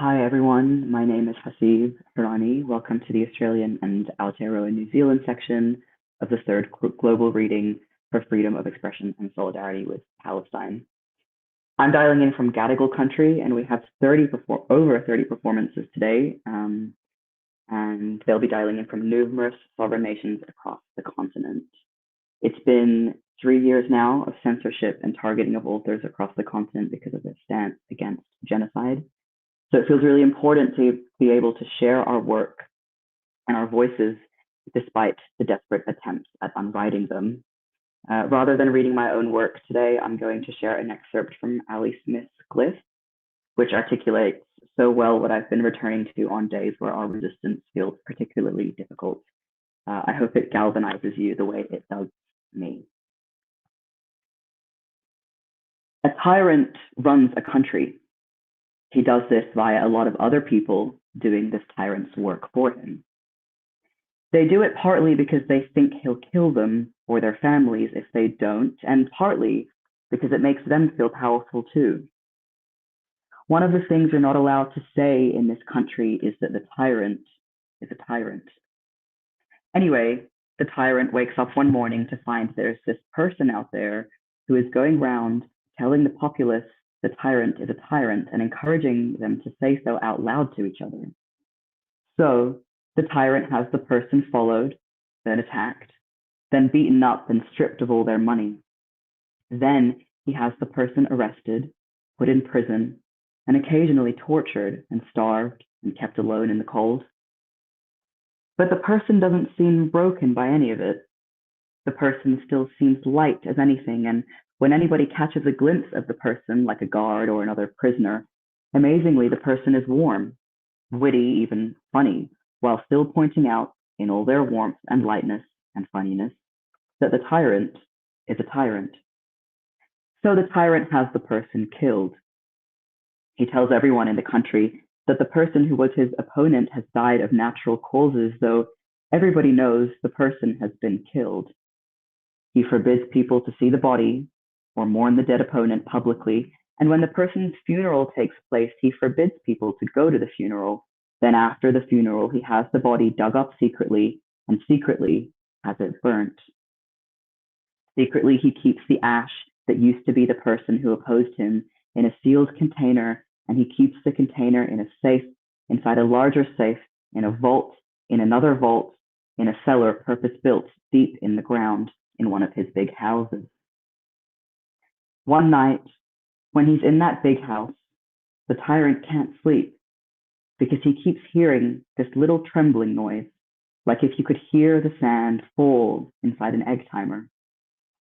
Hi everyone, my name is Hasib Hirani. Welcome to the Australian and Aotearoa New Zealand section of the third global reading for freedom of expression and solidarity with Palestine. I'm dialing in from Gadigal country and we have over 30 performances today, and they'll be dialing in from numerous sovereign nations across the continent. It's been 3 years now of censorship and targeting of authors across the continent because of their stance against genocide. So it feels really important to be able to share our work and our voices despite the desperate attempts at unwriting them. Rather than reading my own work today, I'm going to share an excerpt from Ali Smith's Glyph, which articulates so well what I've been returning to on days where our resistance feels particularly difficult. I hope it galvanizes you the way it does me. A tyrant runs a country. He does this via a lot of other people doing this tyrant's work for him. They do it partly because they think he'll kill them or their families if they don't, and partly because it makes them feel powerful too. One of the things you're not allowed to say in this country is that the tyrant is a tyrant. Anyway, the tyrant wakes up one morning to find there's this person out there who is going round telling the populace the tyrant is a tyrant and encouraging them to say so out loud to each other. So the tyrant has the person followed, then attacked, then beaten up and stripped of all their money. Then he has the person arrested, put in prison, and occasionally tortured and starved and kept alone in the cold. But the person doesn't seem broken by any of it. The person still seems light as anything, and when anybody catches a glimpse of the person, like a guard or another prisoner, amazingly the person is warm, witty, even funny, while still pointing out, in all their warmth and lightness and funniness, that the tyrant is a tyrant. So the tyrant has the person killed. He tells everyone in the country that the person who was his opponent has died of natural causes, though everybody knows the person has been killed. He forbids people to see the body or mourn the dead opponent publicly, and when the person's funeral takes place, he forbids people to go to the funeral. Then after the funeral, he has the body dug up secretly, and secretly has it burnt. Secretly, he keeps the ash that used to be the person who opposed him in a sealed container, and he keeps the container in a safe, inside a larger safe, in a vault, in another vault, in a cellar purpose-built deep in the ground in one of his big houses. One night, when he's in that big house, the tyrant can't sleep because he keeps hearing this little trembling noise, like if you could hear the sand fall inside an egg timer,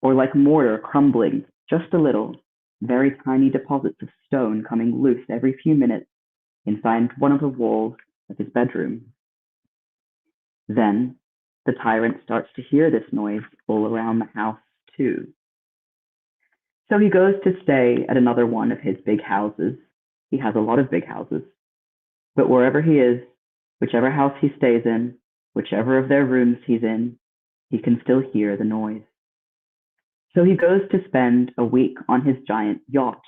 or like mortar crumbling just a little, very tiny deposits of stone coming loose every few minutes inside one of the walls of his bedroom. Then the tyrant starts to hear this noise all around the house too. So he goes to stay at another one of his big houses. He has a lot of big houses. But wherever he is, whichever house he stays in, whichever of their rooms he's in, he can still hear the noise. So he goes to spend a week on his giant yacht.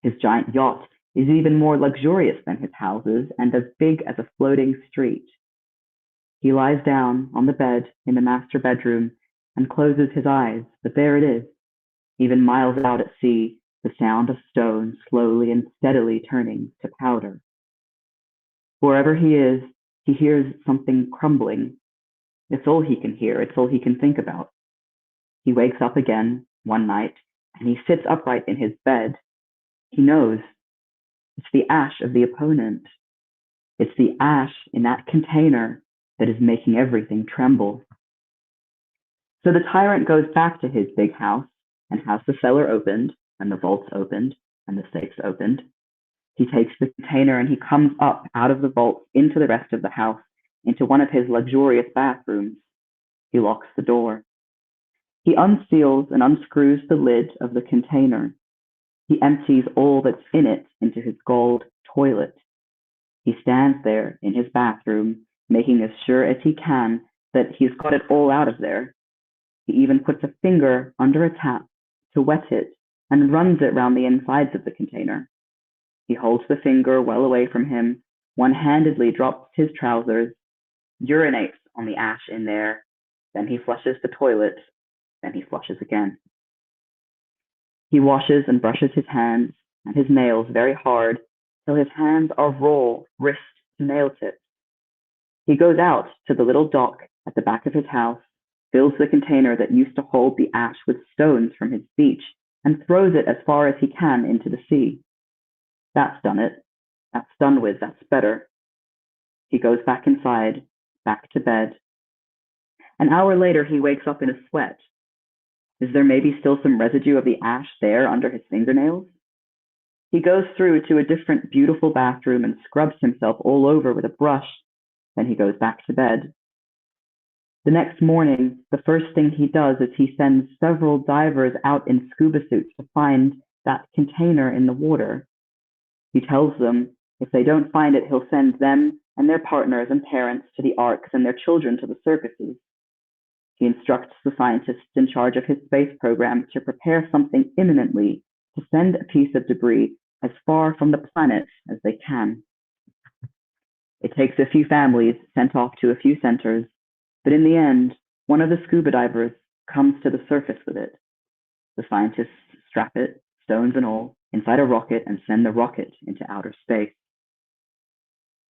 His giant yacht is even more luxurious than his houses and as big as a floating street. He lies down on the bed in the master bedroom and closes his eyes, but there it is. Even miles out at sea, the sound of stone slowly and steadily turning to powder. Wherever he is, he hears something crumbling. It's all he can hear. It's all he can think about. He wakes up again one night and he sits upright in his bed. He knows it's the ash of the opponent. It's the ash in that container that is making everything tremble. So the tyrant goes back to his big house and has the cellar opened and the vaults opened and the safes opened. He takes the container and he comes up out of the vault into the rest of the house, into one of his luxurious bathrooms. He locks the door. He unseals and unscrews the lid of the container. He empties all that's in it into his gold toilet. He stands there in his bathroom, making as sure as he can that he's got it all out of there. He even puts a finger under a tap to wet it and runs it round the insides of the container. He holds the finger well away from him, one-handedly drops his trousers, urinates on the ash in there, then he flushes the toilet, then he flushes again. He washes and brushes his hands and his nails very hard till his hands are raw, wrist to nail tips. He goes out to the little dock at the back of his house, fills the container that used to hold the ash with stones from his beach, and throws it as far as he can into the sea. That's done it. That's done with. That's better. He goes back inside, back to bed. An hour later, he wakes up in a sweat. Is there maybe still some residue of the ash there under his fingernails? He goes through to a different beautiful bathroom and scrubs himself all over with a brush. Then he goes back to bed. The next morning, the first thing he does is he sends several divers out in scuba suits to find that container in the water. He tells them if they don't find it, he'll send them and their partners and parents to the arks and their children to the circuses. He instructs the scientists in charge of his space program to prepare something imminently to send a piece of debris as far from the planet as they can. It takes a few families sent off to a few centers, but in the end, one of the scuba divers comes to the surface with it. The scientists strap it, stones and all, inside a rocket and send the rocket into outer space.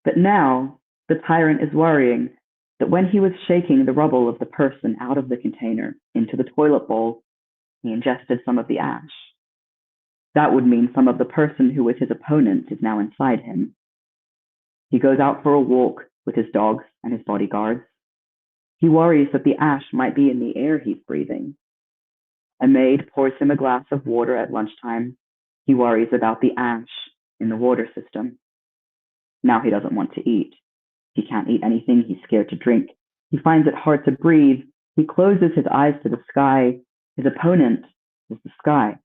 But now, the tyrant is worrying that when he was shaking the rubble of the person out of the container into the toilet bowl, he ingested some of the ash. That would mean some of the person who was his opponent is now inside him. He goes out for a walk with his dogs and his bodyguards. He worries that the ash might be in the air he's breathing. A maid pours him a glass of water at lunchtime. He worries about the ash in the water system. Now he doesn't want to eat. He can't eat anything. He's scared to drink. He finds it hard to breathe. He closes his eyes to the sky. His opponent is the sky.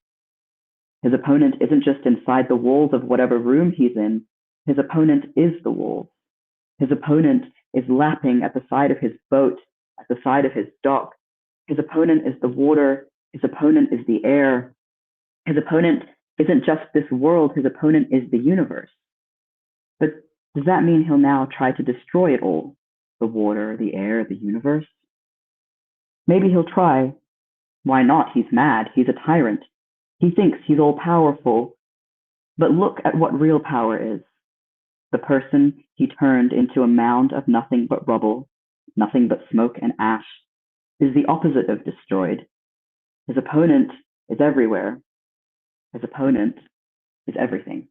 His opponent isn't just inside the walls of whatever room he's in. His opponent is the walls. His opponent is lapping at the side of his boat, at the side of his dock. His opponent is the water. His opponent is the air. His opponent isn't just this world. His opponent is the universe. But does that mean he'll now try to destroy it all? The water, the air, the universe? Maybe he'll try. Why not? He's mad. He's a tyrant. He thinks he's all powerful. But look at what real power is. The person he turned into a mound of nothing but rubble, nothing but smoke and ash, is the opposite of destroyed. His opponent is everywhere. His opponent is everything.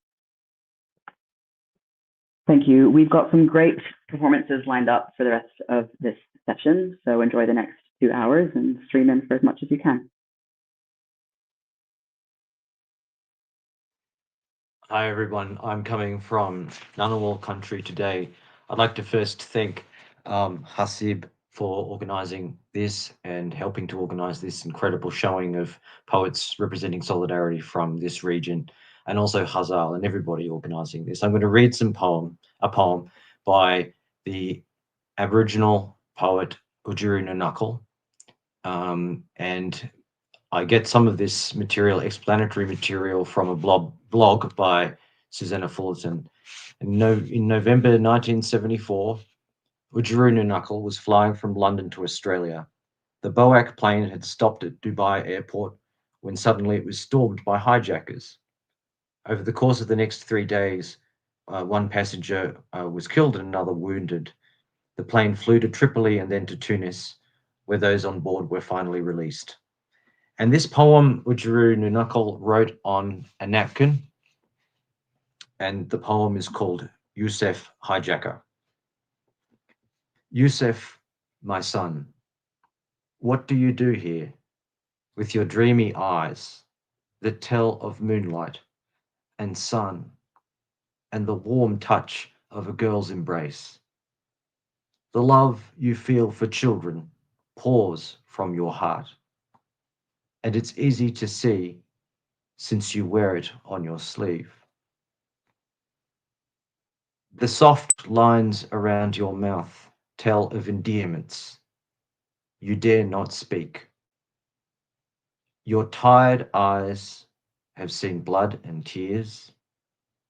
Thank you. We've got some great performances lined up for the rest of this session, so enjoy the next 2 hours and stream in for as much as you can. Hi everyone, I'm coming from Ngunnawal country today. I'd like to first thank Hasib for organising this and helping to organise this incredible showing of poets representing solidarity from this region, and also Hazal and everybody organising this. I'm going to read a poem by the Aboriginal poet Ujuru Nunukal, and I get some of this material, explanatory material, from a blog by Susanna Fullerton. In November 1974, Ujuru Nunukal was flying from London to Australia. The BOAC plane had stopped at Dubai airport when suddenly it was stormed by hijackers. Over the course of the next 3 days, one passenger was killed and another wounded. The plane flew to Tripoli and then to Tunis, where those on board were finally released. And this poem, Ujuru Nunukal wrote on a napkin, and the poem is called Yusuf Hijacker. Yusuf, my son, what do you do here with your dreamy eyes that tell of moonlight and sun and the warm touch of a girl's embrace? The love you feel for children pours from your heart, and it's easy to see since you wear it on your sleeve. The soft lines around your mouth tell of endearments you dare not speak. Your tired eyes have seen blood and tears.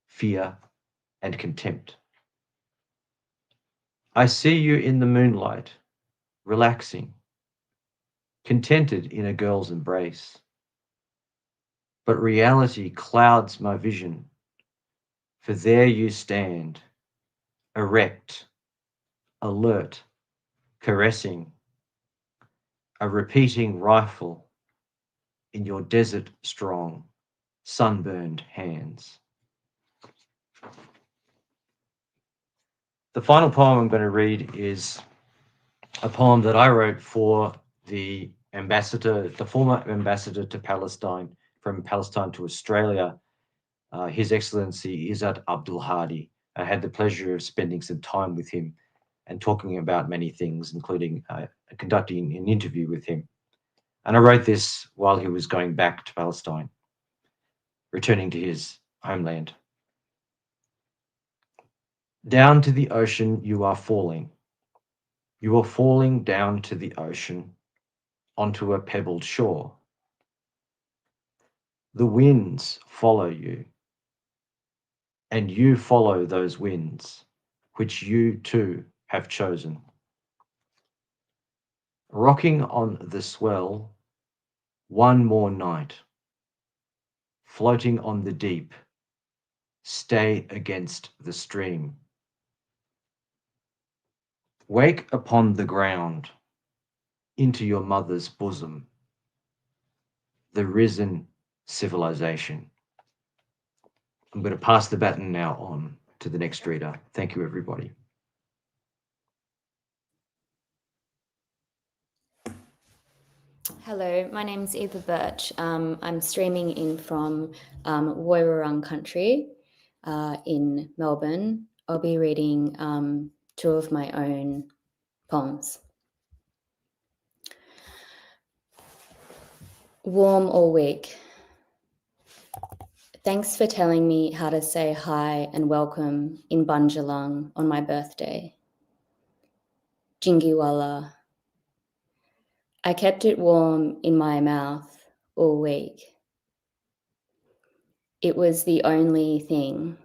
fear, and contempt. I see you in the moonlight, relaxing, contented in a girl's embrace. But reality clouds my vision, for there you stand, erect, alert, caressing, a repeating rifle in your desert strong, sunburned hands. The final poem I'm going to read is a poem that I wrote for the ambassador, the former ambassador to Palestine, from Palestine to Australia, His Excellency Izzat Abdul Hadi. I had the pleasure of spending some time with him and talking about many things, including conducting an interview with him. And I wrote this while he was going back to Palestine, returning to his homeland. Down to the ocean you are falling. You are falling down to the ocean, onto a pebbled shore. The winds follow you, and you follow those winds, which you too have chosen. Rocking on the swell, one more night. Floating on the deep, stay against the stream. Wake upon the ground, into your mother's bosom, the risen civilization. I'm going to pass the baton now on to the next reader. Thank you, everybody. Hello, my name's Eva Birch. I'm streaming in from Woiwurrung country in Melbourne. I'll be reading two of my own poems. Warm all week. Thanks for telling me how to say hi and welcome in Bunjalung on my birthday. Jingiwala. I kept it warm in my mouth all week. It was the only thing.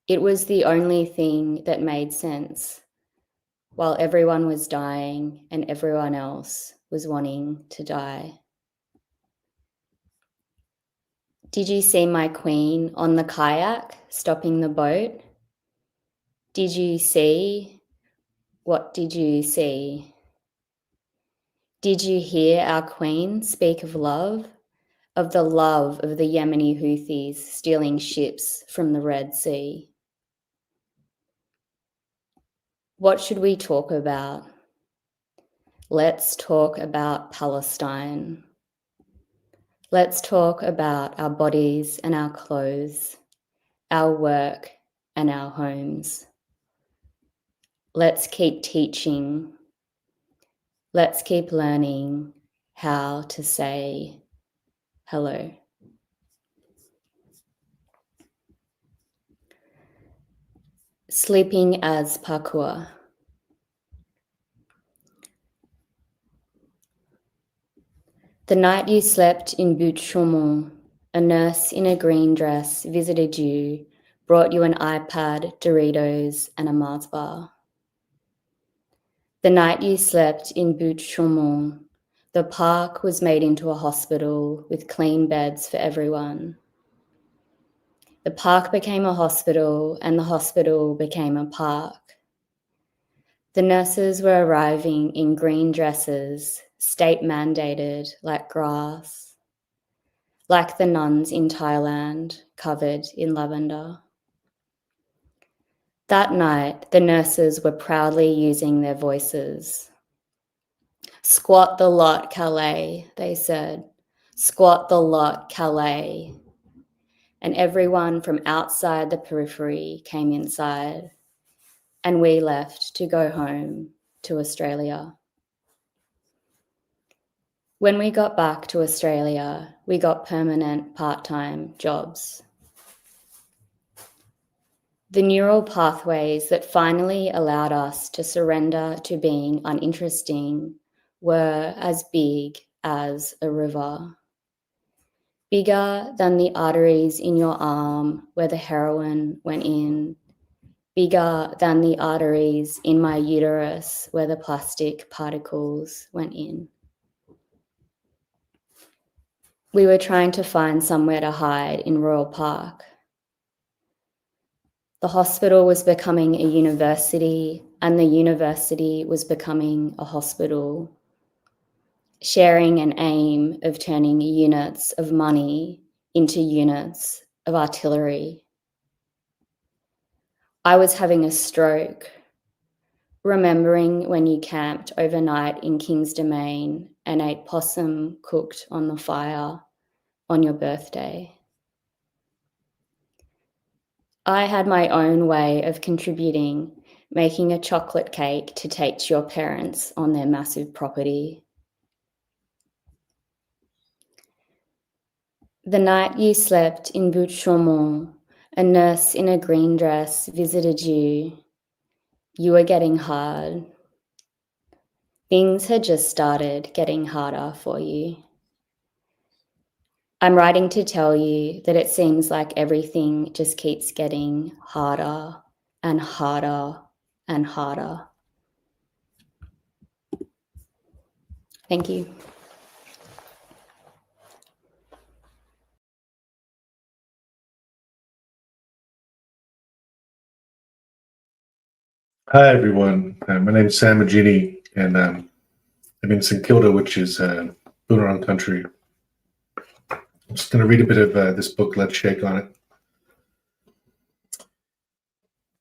It was the only thing that made sense while everyone was dying and everyone else was wanting to die. Did you see my queen on the kayak stopping the boat? Did you see? What did you see? Did you hear our queen speak of love? Of the love of the Yemeni Houthis stealing ships from the Red Sea? What should we talk about? Let's talk about Palestine. Let's talk about our bodies and our clothes, our work and our homes. Let's keep teaching. Let's keep learning how to say hello. Sleeping as Pakua. The night you slept in Butte Chaumont, a nurse in a green dress visited you, brought you an iPad, Doritos, and a Mars bar. The night you slept in Butte Chaumont, the park was made into a hospital with clean beds for everyone. The park became a hospital, and the hospital became a park. The nurses were arriving in green dresses, state-mandated like grass, like the nuns in Thailand, covered in lavender. That night, the nurses were proudly using their voices. Squat the lot, Calais, they said. Squat the lot, Calais. And everyone from outside the periphery came inside, and we left to go home to Australia. When we got back to Australia, we got permanent part-time jobs. The neural pathways that finally allowed us to surrender to being uninteresting were as big as a river. bigger than the arteries in your arm where the heroin went in, bigger than the arteries in my uterus where the plastic particles went in. We were trying to find somewhere to hide in Royal Park. The hospital was becoming a university, and the university was becoming a hospital, sharing an aim of turning units of money into units of artillery. I was having a stroke, remembering when you camped overnight in King's Domain and ate possum cooked on the fire on your birthday. I had my own way of contributing, making a chocolate cake to take to your parents on their massive property. The night you slept in Butte Chaumont, a nurse in a green dress visited you. You were getting hard. Things had just started getting harder for you. I'm writing to tell you that it seems like everything just keeps getting harder and harder and harder. Thank you. Hi, everyone. My name is Sam Magini, and I'm in St Kilda, which is Boonwurrung country. I'm just going to read a bit of this book, Let's Shake on It.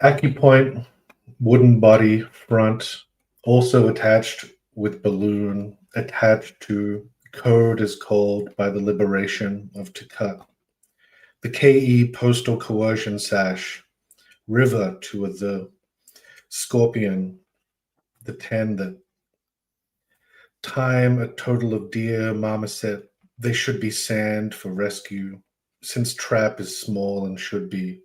Acupoint, wooden body, front, also attached with balloon, attached to, code is called by the liberation of to cut. The KE postal coercion sash, river to the scorpion, the 10 that time a total of deer, marmoset, they should be sand for rescue, since trap is small and should be.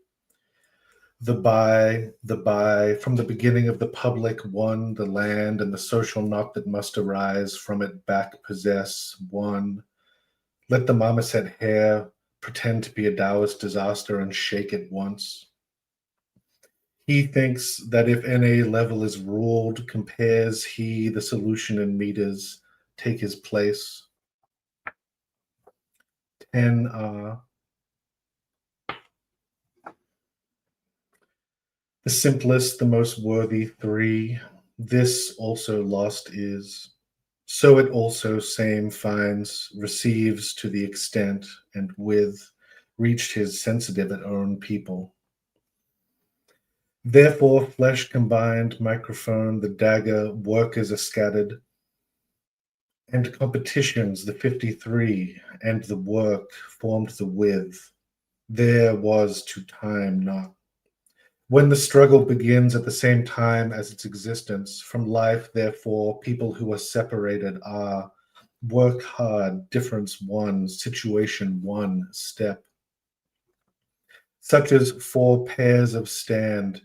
The by, from the beginning of the public, one, the land, and the social knot that must arise from it back possess, one. Let the marmoset hair pretend to be a Taoist disaster and shake it once. He thinks that if NA level is ruled, compares he the solution in meters, take his place. 10 are the simplest, the most worthy 3. This also lost is. So it also same finds, receives to the extent and with, reached his sensitive at own people. Therefore, flesh combined, microphone, the dagger, workers are scattered, and competitions, the 53, and the work formed the with. There was to time not. When the struggle begins at the same time as its existence, from life, therefore, people who are separated are work hard, difference one, situation one, step. Such as 4 pairs of stand,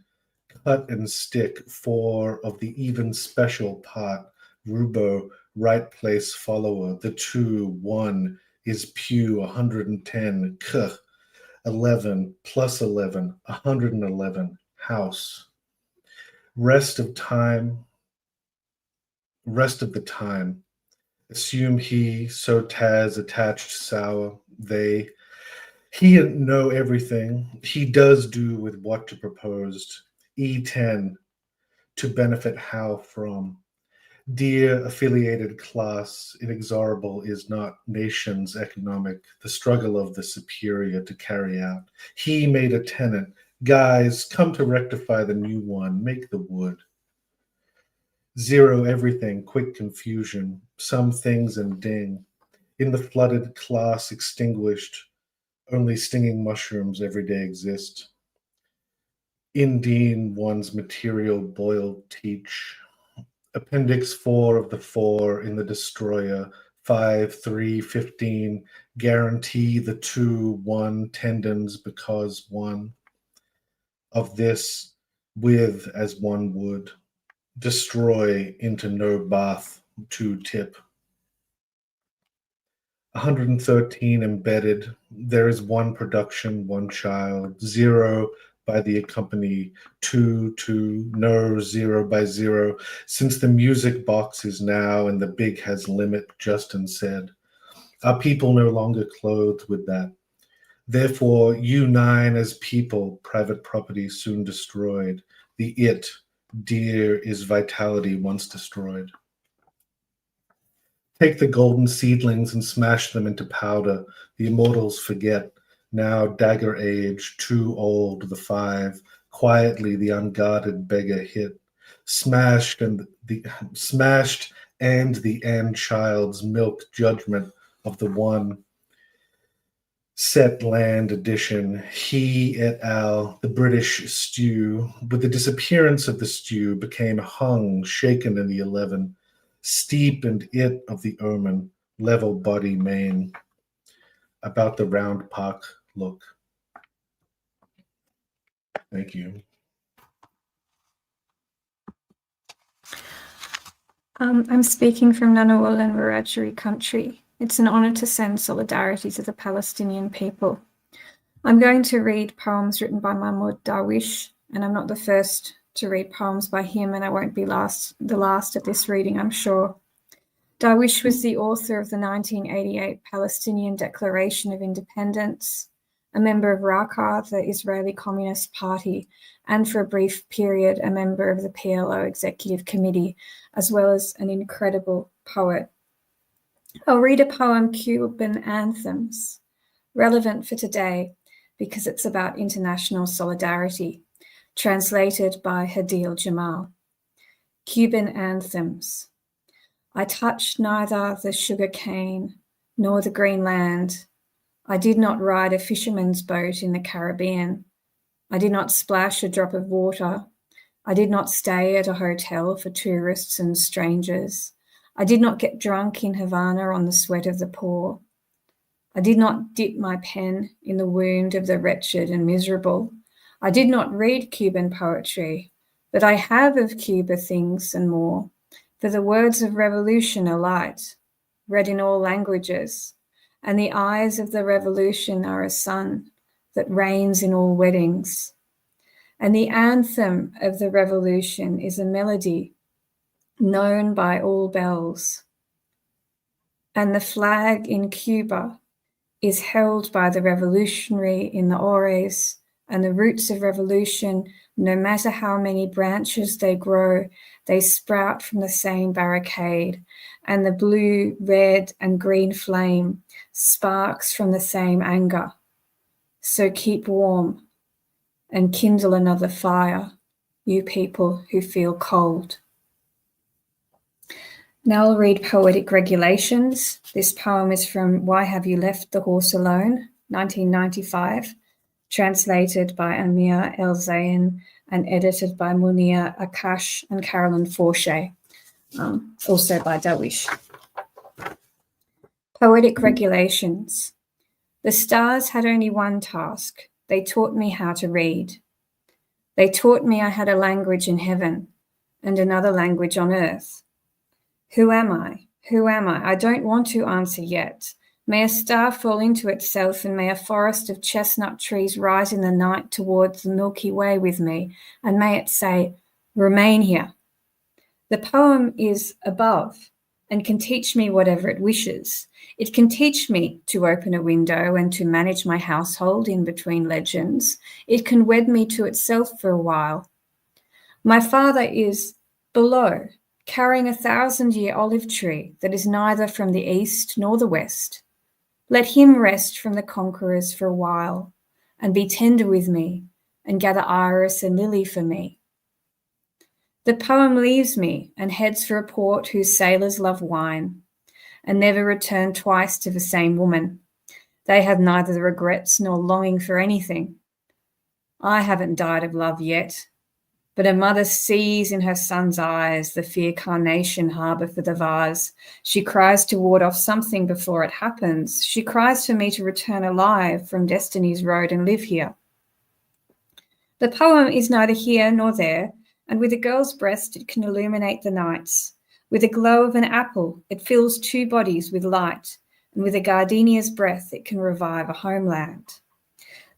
cut and stick, 4 of the even special part, rubo, right place follower, the 2, 1 is pew, 110, k, 11 plus 11, 111, house. Rest of the time, assume he, so Taz, attached, sour, they, he know everything, he does do with what to proposed, E10, to benefit how from. Dear affiliated class, inexorable is not nation's economic, the struggle of the superior to carry out. He made a tenant, guys, come to rectify the new one, make the wood. 0 everything, quick confusion, some things and ding. In the flooded class extinguished, only stinging mushrooms every day exist. Indeed, one's material boiled teach. Appendix 4 of the 4 in the destroyer, 5, 3, 15, guarantee the 2, 1 tendons because 1 of this with as one would. Destroy into no bath to tip. 113 embedded. There is one production, one child. 0 by the accompany. 2, 2, no, 0 by 0. Since the music box is now and the big has limit, Justin said. Our people no longer clothed with that. Therefore, you 9 as people, private property soon destroyed. The it, dear, is vitality once destroyed. Take the golden seedlings and smash them into powder. The immortals forget. Now dagger age, too old, the 5. Quietly the unguarded beggar hit. Smashed and the end child's milk judgment of the 1. Set land edition, he et al., the British stew, with the disappearance of the stew, became hung, shaken in the 11, steepened it of the ermine, level body mane, about the round park look. Thank you. I'm speaking from Ngunnawal and Wiradjuri country. It's an honor to send solidarity to the Palestinian people. I'm going to read poems written by Mahmoud Darwish, and I'm not the first to read poems by him, and I won't be the last at this reading, I'm sure. Darwish was the author of the 1988 Palestinian Declaration of Independence, a member of Raqqa, the Israeli Communist Party, and for a brief period, a member of the PLO Executive Committee, as well as an incredible poet. I'll read a poem, Cuban Anthems, relevant for today because it's about international solidarity, translated by Hadil Jamal. Cuban Anthems. I touched neither the sugar cane nor the green land. I did not ride a fisherman's boat in the Caribbean. I did not splash a drop of water. I did not stay at a hotel for tourists and strangers. I did not get drunk in Havana on the sweat of the poor. I did not dip my pen in the wound of the wretched and miserable. I did not read Cuban poetry, but I have of Cuba things and more. For the words of revolution are light, read in all languages, and the eyes of the revolution are a sun that reigns in all weddings. And the anthem of the revolution is a melody known by all bells. And the flag in Cuba is held by the revolutionary in the Ores, and the roots of revolution, no matter how many branches they grow, they sprout from the same barricade, and the blue, red, and green flame sparks from the same anger. So keep warm and kindle another fire, you people who feel cold. Now I'll read Poetic Regulations. This poem is from Why Have You Left the Horse Alone, 1995, translated by Amir El-Zayn and edited by Munir Akash and Carolyn Forshey, also by Darwish. Poetic Regulations. The stars had only one task. They taught me how to read. They taught me I had a language in heaven and another language on earth. Who am I? Who am I? I don't want to answer yet. May a star fall into itself, and may a forest of chestnut trees rise in the night towards the Milky Way with me, and may it say, remain here. The poem is above and can teach me whatever it wishes. It can teach me to open a window and to manage my household in between legends. It can wed me to itself for a while. My father is below, carrying a 1,000-year olive tree that is neither from the east nor the west. Let him rest from the conquerors for a while and be tender with me and gather iris and lily for me. The poem leaves me and heads for a port whose sailors love wine and never return twice to the same woman. They have neither the regrets nor longing for anything. I haven't died of love yet, but a mother sees in her son's eyes the fear carnation harbour for the vase. She cries to ward off something before it happens. She cries for me to return alive from destiny's road and live here. The poem is neither here nor there, and with a girl's breast it can illuminate the nights. With the glow of an apple, it fills two bodies with light, and with a gardenia's breath it can revive a homeland.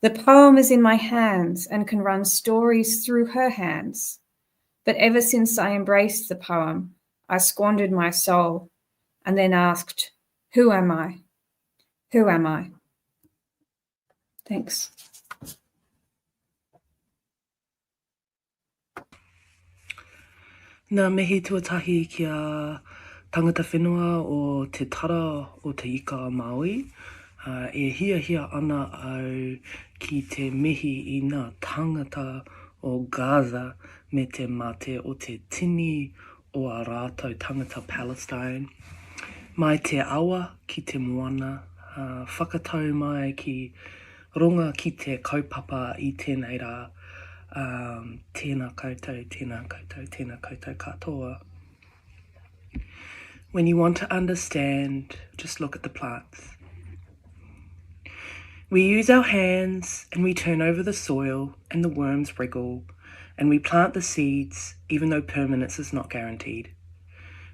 The poem is in my hands and can run stories through her hands. But ever since I embraced the poem, I squandered my soul and then asked, who am I? Who am I? Thanks. Nā mihi tuatahi kia tangata whenua o te tara o te ika a Māui. E hia ana au ki te mihi I ngā tangata o Gaza me te mate o te tini o a rātou tangata Palestine. Mai te awa ki te moana, whakatau mai ki runga ki te kaupapa I tēnei rā. Tēnā koutou, tēnā koutou, tēnā koutou katoa. When you want to understand, just look at the plants. We use our hands and we turn over the soil and the worms wriggle and we plant the seeds even though permanence is not guaranteed.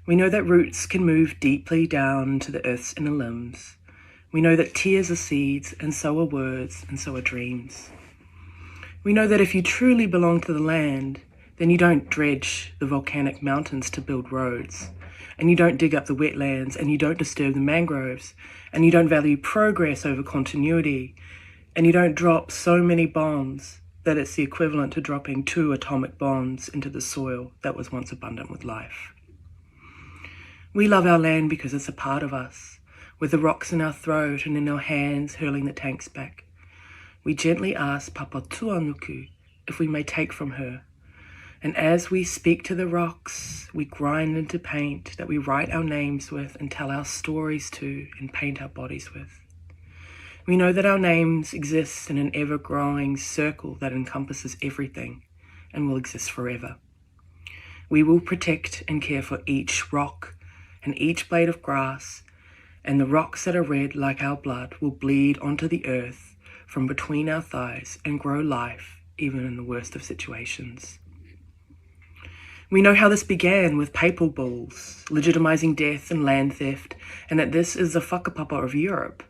We know that roots can move deeply down into the earth's inner limbs. We know that tears are seeds and so are words and so are dreams. We know that if you truly belong to the land, then you don't dredge the volcanic mountains to build roads, and you don't dig up the wetlands, and you don't disturb the mangroves, and you don't value progress over continuity, and you don't drop so many bombs that it's the equivalent to dropping 2 atomic bombs into the soil that was once abundant with life. We love our land because it's a part of us, with the rocks in our throat and in our hands hurling the tanks back. We gently ask Papa Tuanuku if we may take from her. And as we speak to the rocks, we grind into paint that we write our names with and tell our stories to and paint our bodies with. We know that our names exist in an ever-growing circle that encompasses everything and will exist forever. We will protect and care for each rock and each blade of grass, and the rocks that are red like our blood will bleed onto the earth from between our thighs and grow life even in the worst of situations. We know how this began with papal bulls, legitimizing death and land theft, and that this is the whakapapa of Europe,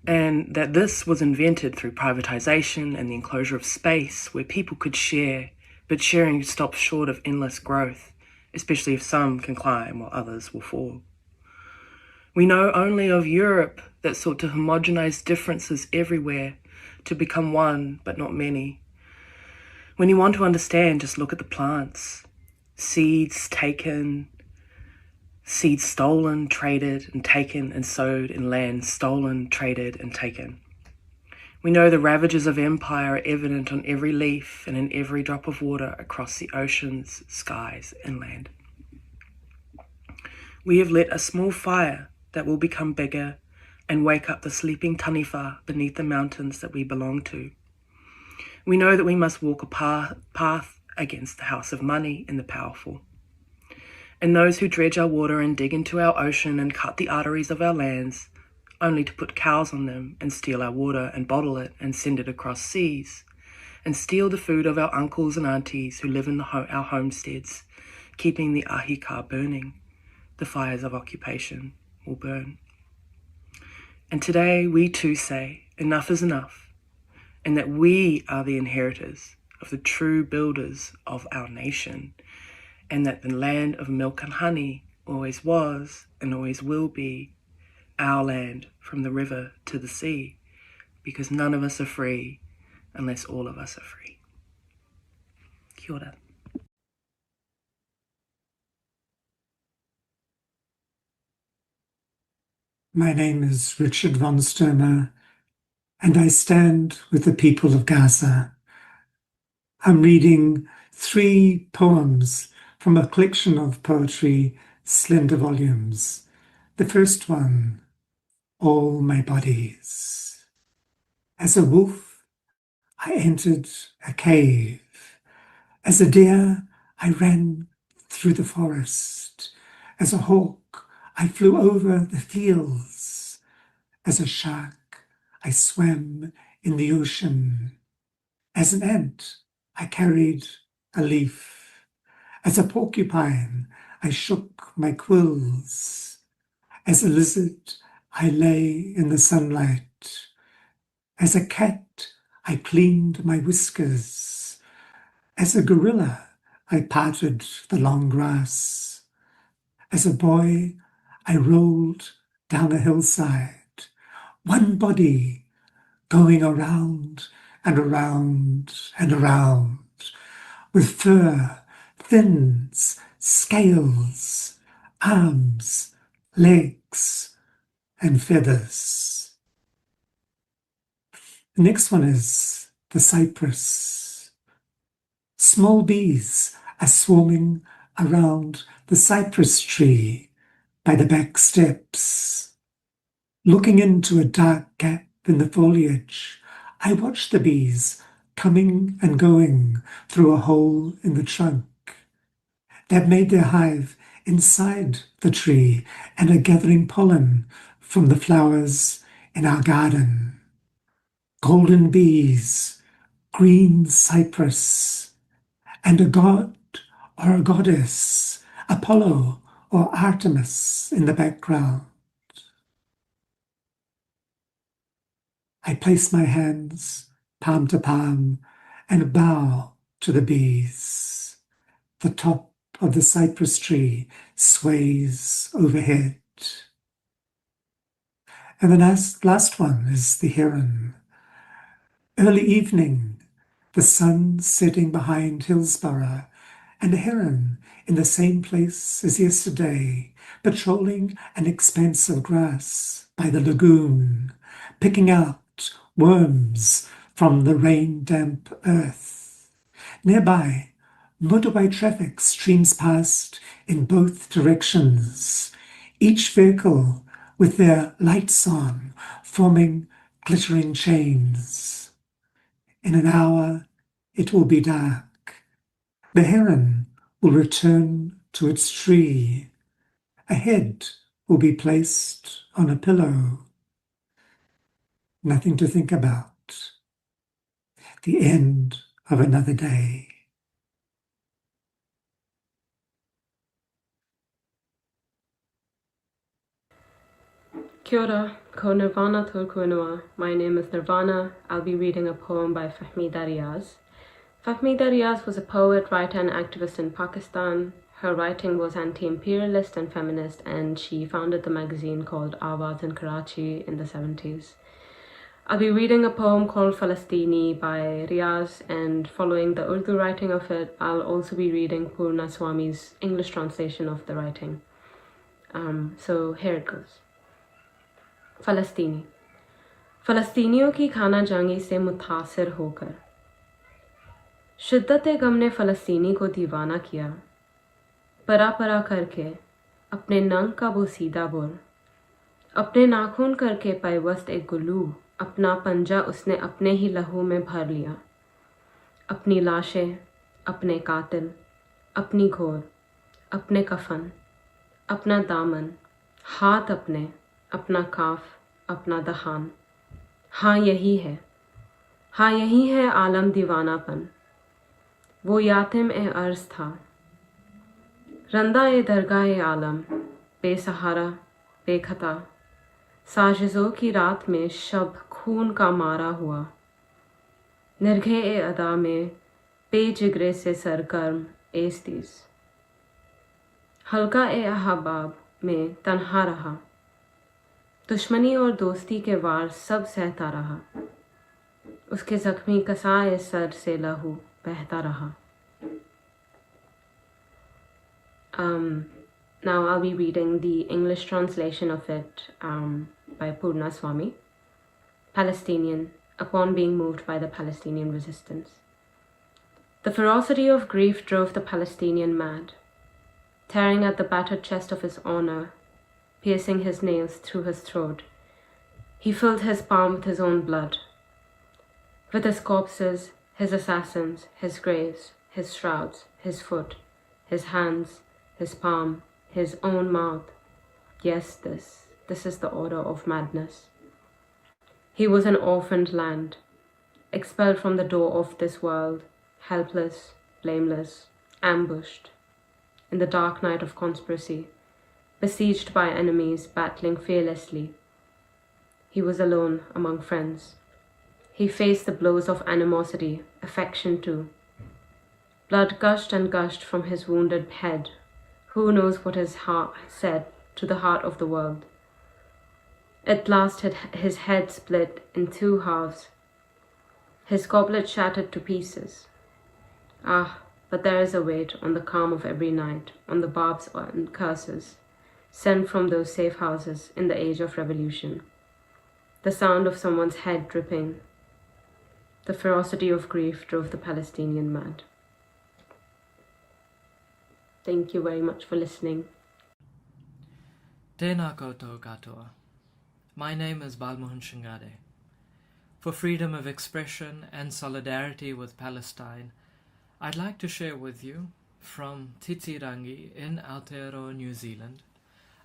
and that this was invented through privatization and the enclosure of space where people could share, but sharing stops short of endless growth, especially if some can climb while others will fall. We know only of Europe that sought to homogenize differences everywhere, to become one but not many. When you want to understand, just look at the plants. Seeds taken, seeds stolen, traded and taken and sowed in land stolen, traded and taken. We know the ravages of empire are evident on every leaf and in every drop of water across the oceans, skies and land. We have lit a small fire that will become bigger and wake up the sleeping taniwha beneath the mountains that we belong to. We know that we must walk a path against the house of money and the powerful. And those who dredge our water and dig into our ocean and cut the arteries of our lands, only to put cows on them and steal our water and bottle it and send it across seas, and steal the food of our uncles and aunties who live in our homesteads, keeping the ahika burning, the fires of occupation will burn. And today we too say enough is enough, and that we are the inheritors of the true builders of our nation, and that the land of milk and honey always was and always will be our land from the river to the sea, because none of us are free unless all of us are free. Kia ora. My name is Richard von Sturmer, and I stand with the people of Gaza. I'm reading 3 poems from a collection of poetry, slender volumes. The first one, All My Bodies. As a wolf, I entered a cave. As a deer, I ran through the forest. As a hawk, I flew over the fields. As a shark, I swam in the ocean. As an ant, I carried a leaf. As a porcupine, I shook my quills. As a lizard, I lay in the sunlight. As a cat, I cleaned my whiskers. As a gorilla, I parted the long grass. As a boy, I rolled down a hillside. One body going around and around and around, with fur, fins, scales, arms, legs, and feathers. The next one is the cypress. Small bees are swarming around the cypress tree by the back steps. Looking into a dark gap in the foliage, I watch the bees coming and going through a hole in the trunk. They've made their hive inside the tree and are gathering pollen from the flowers in our garden. Golden bees, green cypress, and a god or a goddess, Apollo or Artemis in the background. I place my hands palm to palm and bow to the bees. The top of the cypress tree sways overhead. And the last one is the heron. Early evening, the sun setting behind Hillsborough, and a heron in the same place as yesterday, patrolling an expanse of grass by the lagoon, picking out worms from the rain-damp earth. Nearby, motorbike traffic streams past in both directions, each vehicle with their lights on, forming glittering chains. In an hour, it will be dark. The heron will return to its tree. A head will be placed on a pillow. Nothing to think about. The end of another day. Kia ora, ko Nirvana tōku ingoa. My name is Nirvana. I'll be reading a poem by Fahmida Riaz. Fahmida Riaz was a poet, writer, and activist in Pakistan. Her writing was anti-imperialist and feminist, and she founded the magazine called Awaz in Karachi in the 70s. I'll be reading a poem called Falastini by Riaz, and following the Urdu writing of it, I'll also be reading Purna Swami's English translation of the writing. So here it goes. फ़लस्तीनी फ़लस्तीनियों की खाना जंगी से मुतासिर होकर शिद्दत गम ने फ़लस्तीनी को दीवाना किया, परा परा करके अपने नंग का वो सीधा बुर, अपने नाखून करके पैवस्त एक गुलू, अपना पंजा उसने अपने ही लहू में भर लिया, अपनी लाशें, अपने कातिल, अपनी घोर, अपने कफन, अपना दामन, हाथ अपने, अपना काफ, अपना दहान। हाँ यही है आलम दीवानापन। वो यातिम ए अर्ज था, रंदा ए दरगाह ए आलम, बेसहारा, बेखता, साजिज़ों की रात में शब खून का मारा हुआ, निर्घे ए अदा में बेजिगरे से सरगर्म एस्तीस, हल्का ए अहबाब में तन्हा रहा, दुश्मनी और दोस्ती के वार सब सहता रहा, उसके जख्मी कसाए सर से लहू बहता रहा. Now I'll be reading the English translation of it by Purna Swami, Palestinian, upon being moved by the Palestinian resistance. The ferocity of grief drove the Palestinian mad, tearing at the battered chest of his honor, piercing his nails through his throat. He filled his palm with his own blood, with his corpses, his assassins, his graves, his shrouds, his foot, his hands, his palm, his own mouth. Yes, this is the order of madness. He was an orphaned land, expelled from the door of this world, helpless, blameless, ambushed, in the dark night of conspiracy, besieged by enemies battling fearlessly, He was alone among friends. He faced the blows of animosity, affection too. Blood gushed and gushed from his wounded head. Who knows what his heart said to the heart of the world? At last his head split in two halves. His goblet shattered to pieces. Ah, but there is a weight on the calm of every night, on the barbs and curses, sent from those safe houses in the age of revolution. The sound of someone's head dripping. The ferocity of grief drove the Palestinian mad. Thank you very much for listening. Tēnā koutou katoa. My name is Balmohan Shingade. For freedom of expression and solidarity with Palestine, I'd like to share with you, from Titirangi in Aotearoa, New Zealand,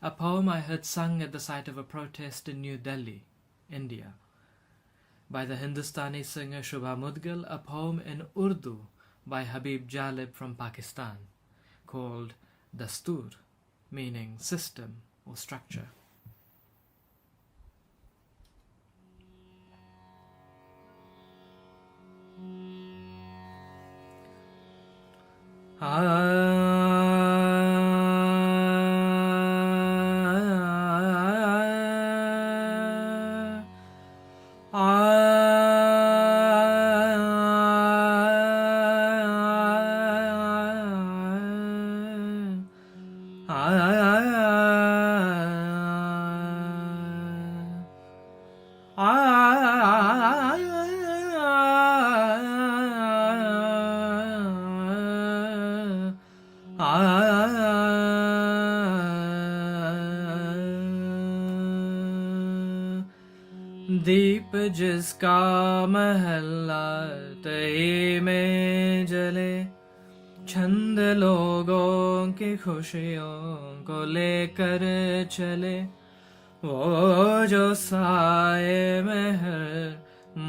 a poem I heard sung at the site of a protest in New Delhi, India, by the Hindustani singer Shubha Mudgal, a poem in Urdu by Habib Jalib from Pakistan, called Dastur, meaning system or structure. दीप जिसका महल्ला तही में जले, छंद लोगों की खुशियों को लेकर चले, वो जो साए में हर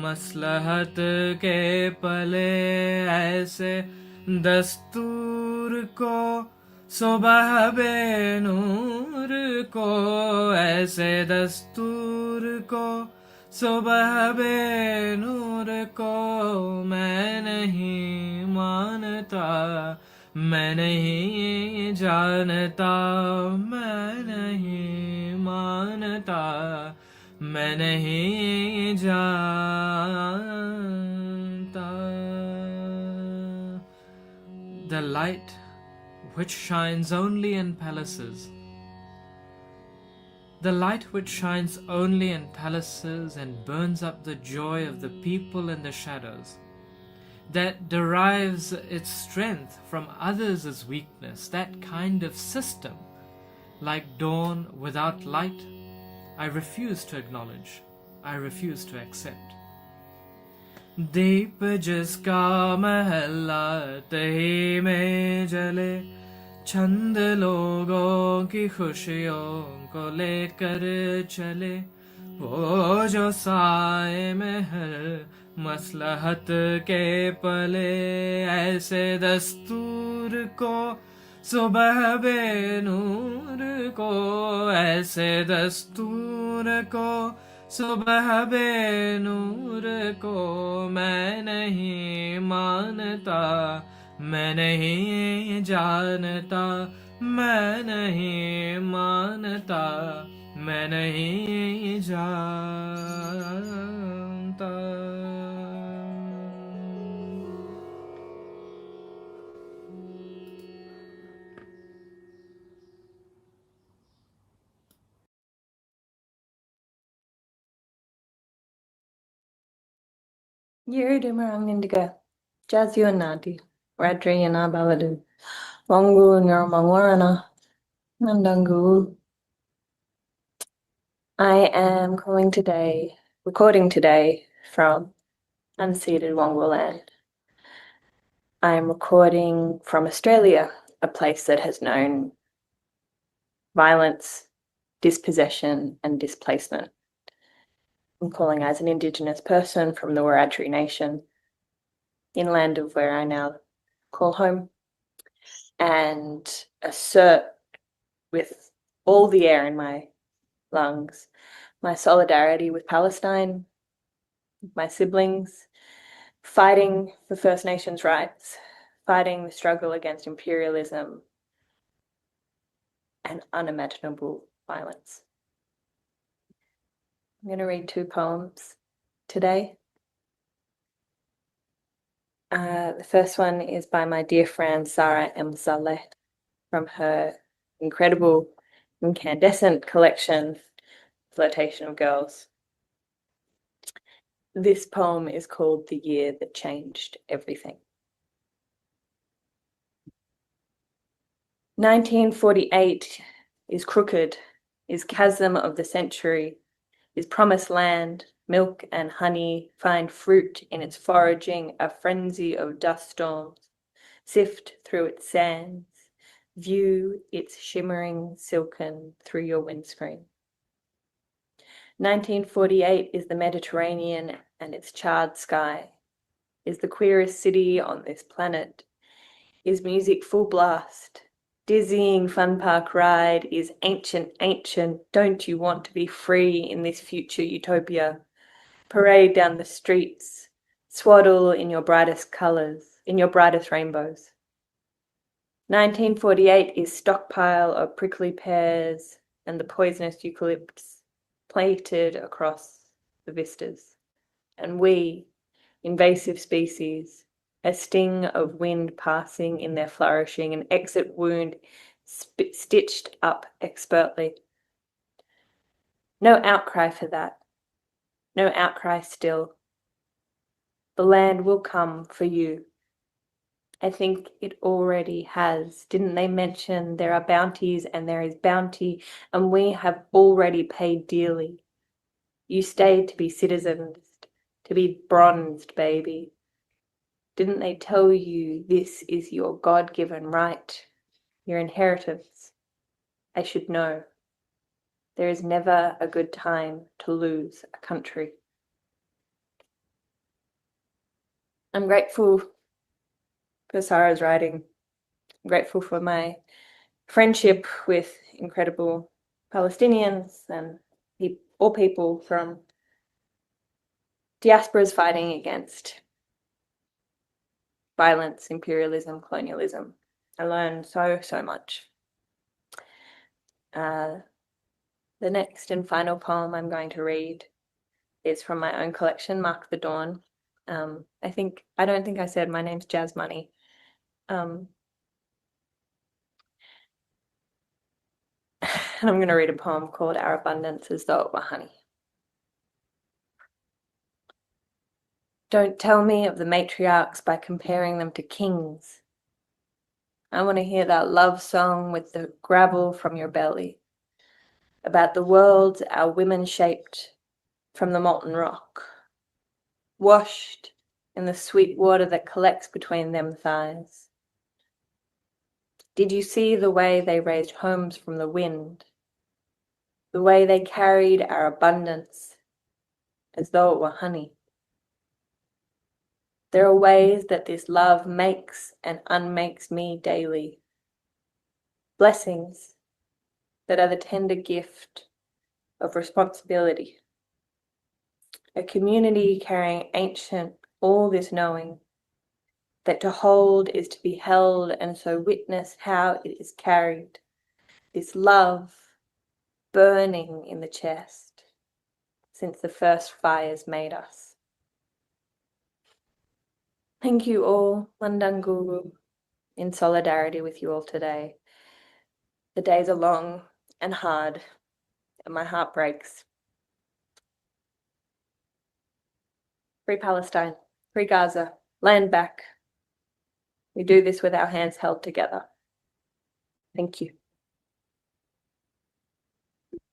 मसलहत के पले, ऐसे दस्तूर को सुबह बेनूर को, ऐसे दस्तूर को सुबह बेनूर को मैं नहीं मानता, मैं नहीं जानता, मैं नहीं मानता, मैं नहीं जानता. The light which shines only in palaces, the light which shines only in palaces and burns up the joy of the people in the shadows, that derives its strength from others' weakness, that kind of system, like dawn without light, I refuse to acknowledge, I refuse to accept. दीप जिसका महल्ला तही में जले, छंद लोगों की खुशियों को लेकर चले, वो जो साए में हर मसलहत के पले, ऐसे दस्तूर को सुबह बेनूर को, ऐसे दस्तूर को सुबह बेनूर को मैं नहीं मानता, मैं नहीं जानता, मैं नहीं मानता, मैं नहीं जानता. Yuridimarang Indiga, Jazio Nadi, Radriana Baladu, Wangu Nirmangwarana, Nandangu. I am recording today from unceded Wangu land. I am recording from Australia, a place that has known violence, dispossession, and displacement. I'm calling as an Indigenous person from the Wiradjuri Nation, inland of where I now call home, and assert with all the air in my lungs my solidarity with Palestine, my siblings, fighting for First Nations rights, fighting the struggle against imperialism and unimaginable violence. I'm going to read 2 poems today. The first one is by my dear friend Sarah M. Saleh from her incredible incandescent collection, Flirtation of Girls. This poem is called The Year That Changed Everything. 1948 is crooked, is chasm of the century, is promised land, milk and honey find fruit in its foraging, a frenzy of dust storms, sift through its sands, view its shimmering silken through your windscreen. 1948 is the Mediterranean and its charred sky, is the queerest city on this planet, is music full blast, dizzying fun park ride, is ancient, don't you want to be free in this future utopia? Parade down the streets, swaddle in your brightest colors, in your brightest rainbows. 1948 is stockpile of prickly pears and the poisonous eucalypts plated across the vistas. And we, invasive species, a sting of wind passing in their flourishing, an exit wound stitched up expertly. No outcry for that. No outcry still. The land will come for you. I think it already has. Didn't they mention there are bounties and there is bounty, and we have already paid dearly. You stayed to be citizens, to be bronzed, baby. Didn't they tell you this is your God-given right, your inheritance? I should know. There is never a good time to lose a country. I'm grateful for Sarah's writing. I'm grateful for my friendship with incredible Palestinians and all people from diasporas fighting against violence, imperialism, colonialism. I learned so much. The next and final poem I'm going to read is from my own collection, Mark the Dawn. I don't think I said my name's Jazz Money. And I'm going to read a poem called Our Abundance as Though It Were Honey. Don't tell me of the matriarchs by comparing them to kings. I want to hear that love song with the gravel from your belly, about the worlds our women shaped from the molten rock, washed in the sweet water that collects between them thighs. Did you see the way they raised homes from the wind, the way they carried our abundance as though it were honey? There are ways that this love makes and unmakes me daily. Blessings that are the tender gift of responsibility. A community carrying ancient, all this knowing, that to hold is to be held, and so witness how it is carried. This love burning in the chest since the first fires made us. Thank you all, Mandanguru, in solidarity with you all today. The days are long and hard, and my heart breaks. Free Palestine, free Gaza, land back. We do this with our hands held together. Thank you.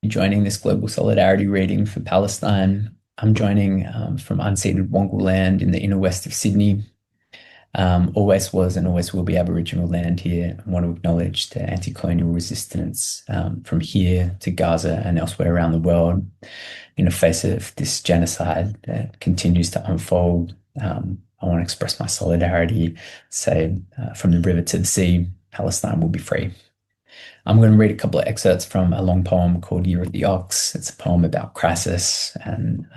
Joining this global solidarity reading for Palestine. I'm joining from unceded Wongal land in the inner west of Sydney. Always was and always will be Aboriginal land here. I want to acknowledge the anti-colonial resistance from here to Gaza and elsewhere around the world in the face of this genocide that continues to unfold. I want to express my solidarity, say from the river to the sea, Palestine will be free. I'm going to read a couple of excerpts from a long poem called Year of the Ox. It's a poem about crisis and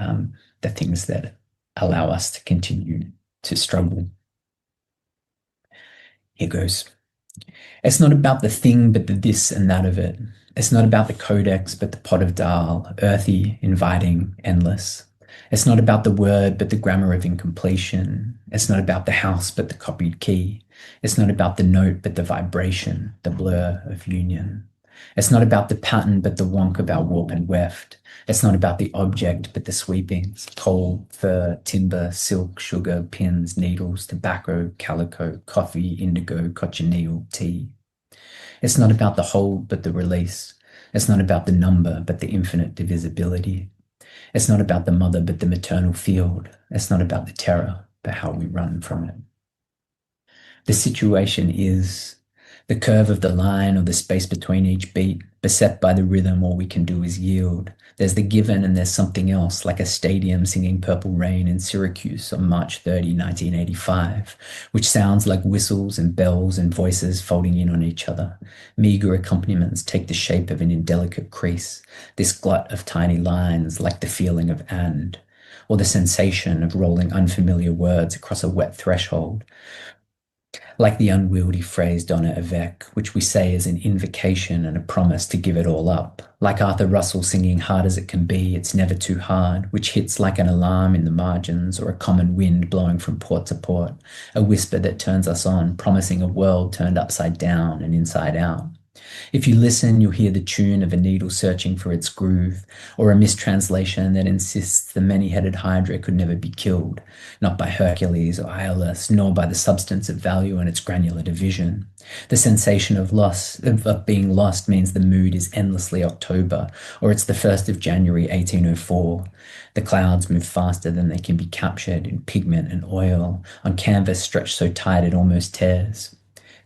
the things that allow us to continue to struggle. Here goes. It's not about the thing, but the this and that of it. It's not about the codex, but the pot of dal, earthy, inviting, endless. It's not about the word, but the grammar of incompletion. It's not about the house, but the copied key. It's not about the note, but the vibration, the blur of union. It's not about the pattern, but the wonk about warp and weft. It's not about the object, but the sweepings, coal, fur, timber, silk, sugar, pins, needles, tobacco, calico, coffee, indigo, cochineal, tea. It's not about the hold, but the release. It's not about the number, but the infinite divisibility. It's not about the mother, but the maternal field. It's not about the terror, but how we run from it. The situation is the curve of the line or the space between each beat, beset by the rhythm, all we can do is yield. There's the given and there's something else, like a stadium singing Purple Rain in Syracuse on March 30, 1985, which sounds like whistles and bells and voices folding in on each other. Meager accompaniments take the shape of an indelicate crease, this glut of tiny lines like the feeling of and, or the sensation of rolling unfamiliar words across a wet threshold, like the unwieldy phrase Donna Avec, which we say is an invocation and a promise to give it all up. Like Arthur Russell singing Hard as It Can Be, It's Never Too Hard, which hits like an alarm in the margins or a common wind blowing from port to port, a whisper that turns us on, promising a world turned upside down and inside out. If you listen, you'll hear the tune of a needle searching for its groove, or a mistranslation that insists the many-headed hydra could never be killed, not by Hercules or Iolaus, nor by the substance of value and its granular division. The sensation of being lost means the mood is endlessly October, or it's the 1st of January 1804. The clouds move faster than they can be captured in pigment and oil, on canvas stretched so tight it almost tears.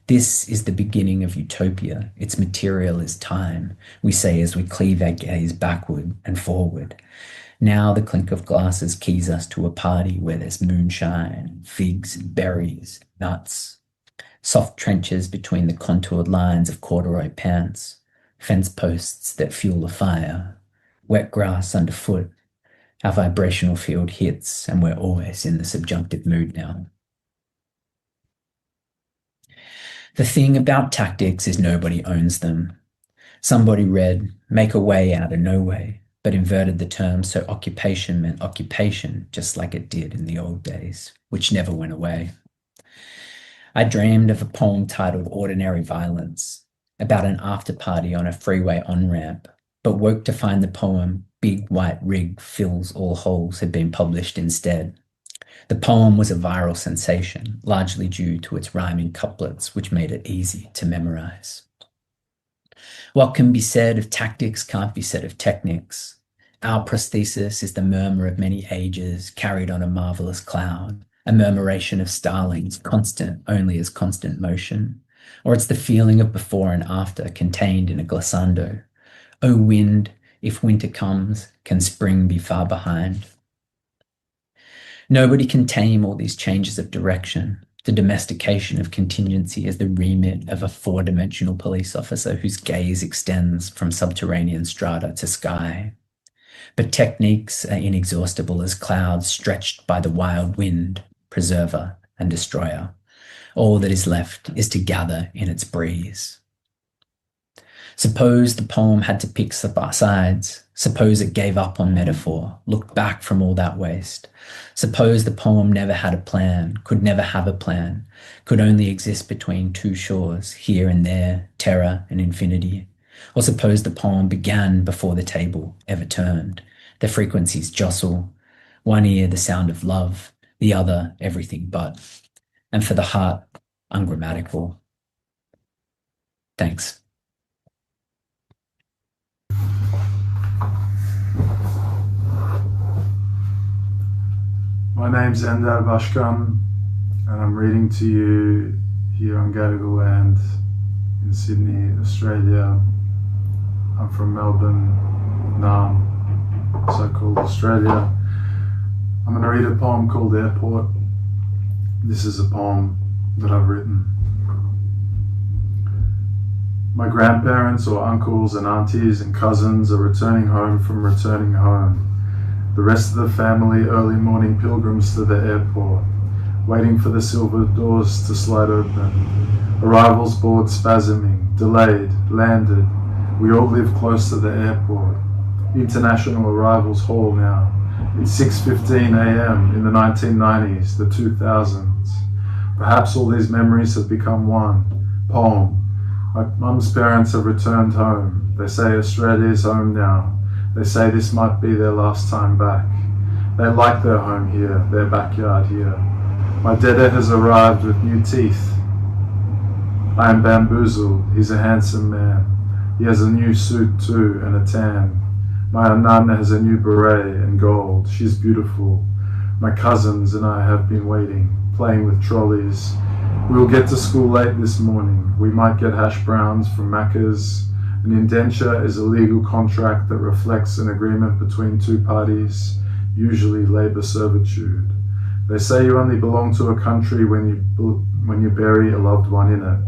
This is the beginning of utopia. Its material is time, we say as we cleave our gaze backward and forward. Now the clink of glasses keys us to a party where there's moonshine, figs, berries, nuts, soft trenches between the contoured lines of corduroy pants, fence posts that fuel a fire, wet grass underfoot. Our vibrational field hits, and we're always in the subjunctive mood now. The thing about tactics is nobody owns them. Somebody read, make a way out of no way, but inverted the term so occupation meant occupation, just like it did in the old days, which never went away. I dreamed of a poem titled Ordinary Violence, about an after-party on a freeway on-ramp, but woke to find the poem Big White Rig Fills All Holes had been published instead. The poem was a viral sensation, largely due to its rhyming couplets, which made it easy to memorize. What can be said of tactics can't be said of techniques. Our prosthesis is the murmur of many ages carried on a marvelous cloud, a murmuration of starlings, constant only as constant motion. Or it's the feeling of before and after contained in a glissando. O wind, if winter comes, can spring be far behind? Nobody can tame all these changes of direction. The domestication of contingency is the remit of a four-dimensional police officer whose gaze extends from subterranean strata to sky. But techniques are inexhaustible as clouds stretched by the wild wind, preserver and destroyer. All that is left is to gather in its breeze. Suppose the poem had to pick sides. Suppose it gave up on metaphor, looked back from all that waste. Suppose the poem never had a plan, could never have a plan, could only exist between two shores, here and there, terror and infinity. Or suppose the poem began before the table ever turned. The frequencies jostle, one ear the sound of love, the other everything but. And for the heart, ungrammatical. Thanks. My name's Ender Bashkam, and I'm reading to you here on Gadigal land in Sydney, Australia. I'm from Melbourne, Naarm, so-called Australia. I'm going to read a poem called Airport. This is a poem that I've written. My grandparents or uncles and aunties and cousins are returning home from returning home. The rest of the family early morning pilgrims to the airport, waiting for the silver doors to slide open. Arrivals board spasming, delayed, landed. We all live close to the airport. International arrivals hall now. It's 6:15 a.m. in the 1990s, the 2000s. Perhaps all these memories have become one poem. My mum's parents have returned home. They say Australia is home now. They say this might be their last time back. They like their home here, their backyard here. My dede has arrived with new teeth. I am bamboozled. He's a handsome man. He has a new suit too and a tan. My Anana has a new beret and gold. She's beautiful. My cousins and I have been waiting, playing with trolleys. We will get to school late this morning. We might get hash browns from Macca's. An indenture is a legal contract that reflects an agreement between two parties, usually labour servitude. They say you only belong to a country when you bury a loved one in it.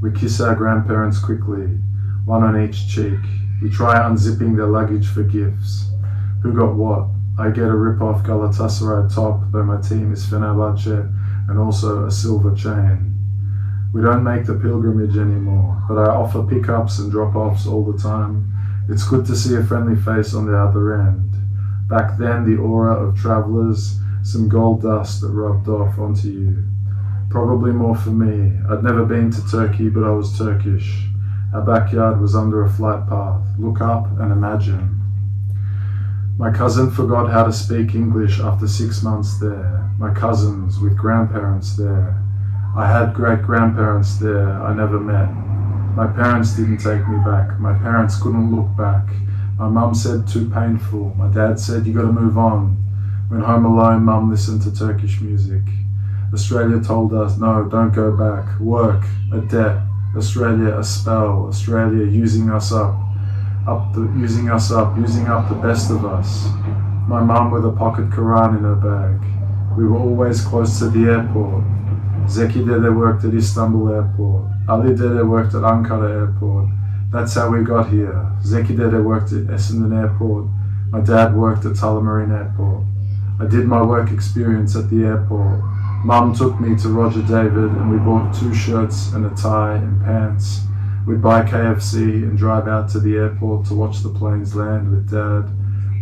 We kiss our grandparents quickly, one on each cheek. We try unzipping their luggage for gifts. Who got what? I get a rip-off Galatasaray top, though my team is Fenerbahce, and also a silver chain. We don't make the pilgrimage anymore, but I offer pickups and drop-offs all the time. It's good to see a friendly face on the other end. Back then, the aura of travellers, some gold dust that rubbed off onto you. Probably more for me. I'd never been to Turkey, but I was Turkish. Our backyard was under a flight path. Look up and imagine. My cousin forgot how to speak English after 6 months there. My cousins with grandparents there. I had great-grandparents there I never met. My parents didn't take me back. My parents couldn't look back. My mum said too painful. My dad said you gotta move on. When home alone, mum listened to Turkish music. Australia told us, no, don't go back. Work, a debt. Australia, a spell. Australia using us up, using up the best of us. My mum with a pocket Quran in her bag. We were always close to the airport. Zeki Dede worked at Istanbul Airport. Ali Dede worked at Ankara Airport. That's how we got here. Zeki Dede worked at Essendon Airport. My dad worked at Tullamarine Airport. I did my work experience at the airport. Mum took me to Roger David and we bought 2 shirts and a tie and pants. We'd buy KFC and drive out to the airport to watch the planes land with Dad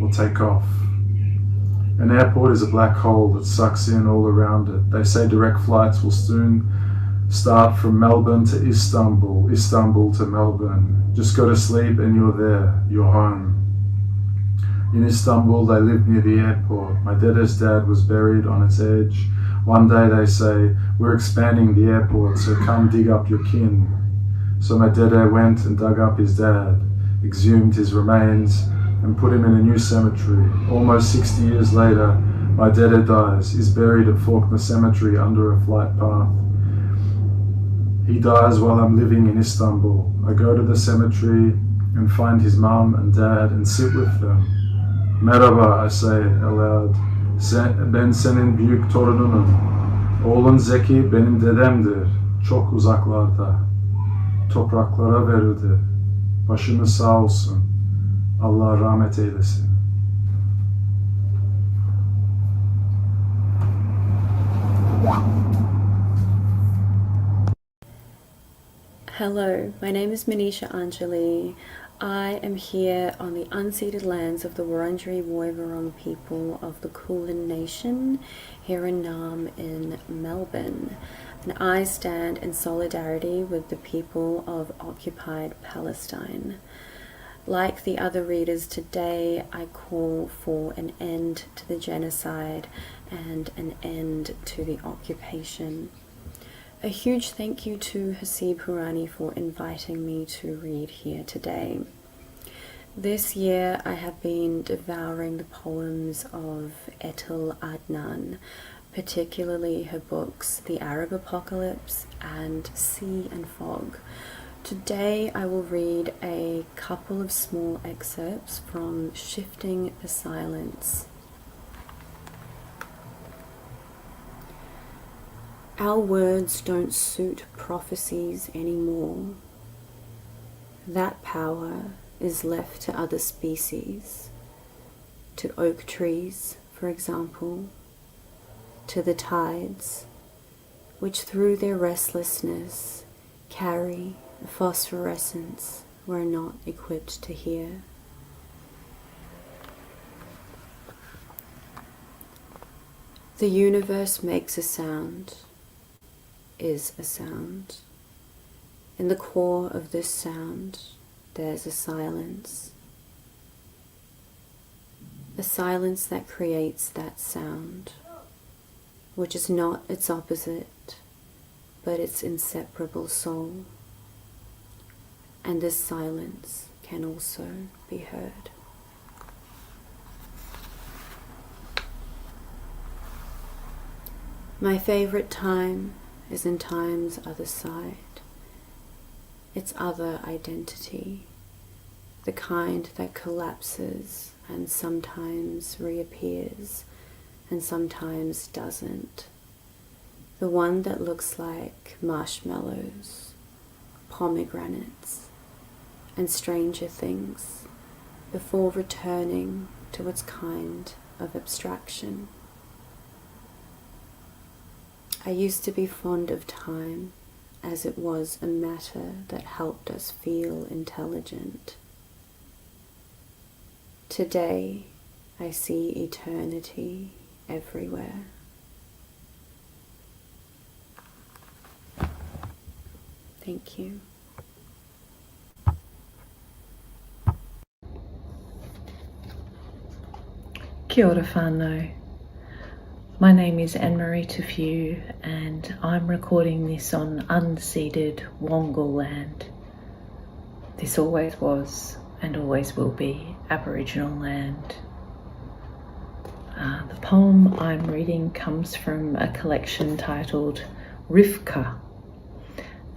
or take off. An airport is a black hole that sucks in all around it. They say direct flights will soon start from Melbourne to Istanbul, Istanbul to Melbourne. Just go to sleep and you're there, you're home. In Istanbul, they lived near the airport. My dede's dad was buried on its edge. One day they say, we're expanding the airport, so come dig up your kin. So my dede went and dug up his dad, exhumed his remains, and put him in a new cemetery. Almost 60 years later, my dede dies. He's buried at Faulkner Cemetery under a flight path. He dies while I'm living in Istanbul. I go to the cemetery and find his mum and dad and sit with them. Merhaba, I say aloud. Ben senin büyük torununum. Oğlun Zeki benim dedemdir. Çok uzaklarda. Topraklara verildi. Başınız sağ olsun. Allah rahmet eylesin. Hello, my name is Manisha Anjali. I am here on the unceded lands of the Wurundjeri Woiwurrung people of the Kulin Nation here in Naarm in Melbourne. And I stand in solidarity with the people of occupied Palestine. Like the other readers today, I call for an end to the genocide and an end to the occupation. A huge thank you to Hasib Hurani for inviting me to read here today. This year I have been devouring the poems of Etel Adnan, particularly her books The Arab Apocalypse and Sea and Fog. Today I will read a couple of small excerpts from Shifting the Silence. Our words don't suit prophecies anymore. That power is left to other species, to oak trees, for example, to the tides, which through their restlessness carry a phosphorescence we're not equipped to hear. The universe makes a sound, is a sound. In the core of this sound, there's a silence that creates that sound, which is not its opposite, but its inseparable soul. And this silence can also be heard. My favorite time is in time's other side, its other identity, the kind that collapses and sometimes reappears and sometimes doesn't, the one that looks like marshmallows, pomegranates, and stranger things before returning to its kind of abstraction. I used to be fond of time as it was a matter that helped us feel intelligent. Today, I see eternity everywhere. Thank you. Kia ora whānau. My name is Anne-Marie Tufew and I'm recording this on unceded Wongal land. This always was and always will be Aboriginal land. The poem I'm reading comes from a collection titled Rivka,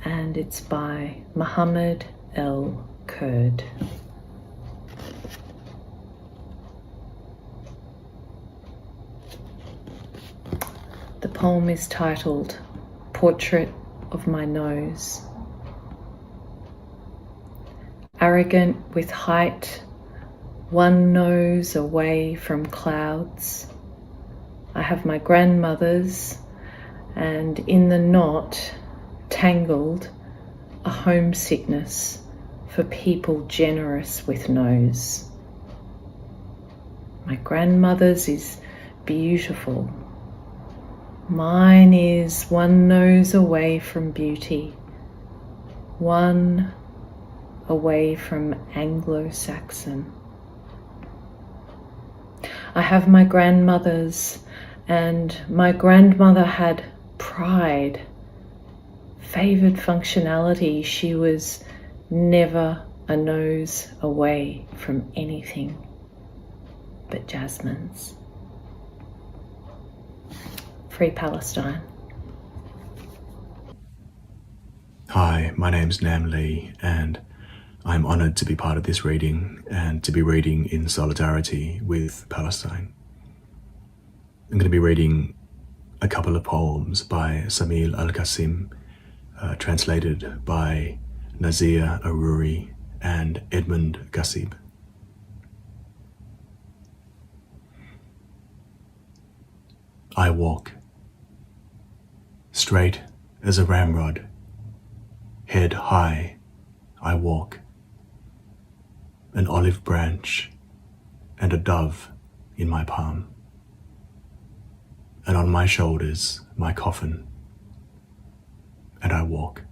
and it's by Muhammad El Kurd. The poem is titled Portrait of My Nose. Arrogant with height, one nose away from clouds. I have my grandmother's, and in the knot, tangled, a homesickness for people generous with nose. My grandmother's is beautiful. Mine is one nose away from beauty, one away from Anglo-Saxon. I have my grandmother's, and my grandmother had pride, favoured functionality. She was never a nose away from anything but jasmines. Free Palestine. Hi, my name's Nam Lee, and I'm honoured to be part of this reading and to be reading in solidarity with Palestine. I'm going to be reading a couple of poems by Samil Al-Qasim, translated by Nazir Aruri and Edmund Gassib. I walk straight as a ramrod, head high, I walk, an olive branch and a dove in my palm, and on my shoulders my coffin, and I walk.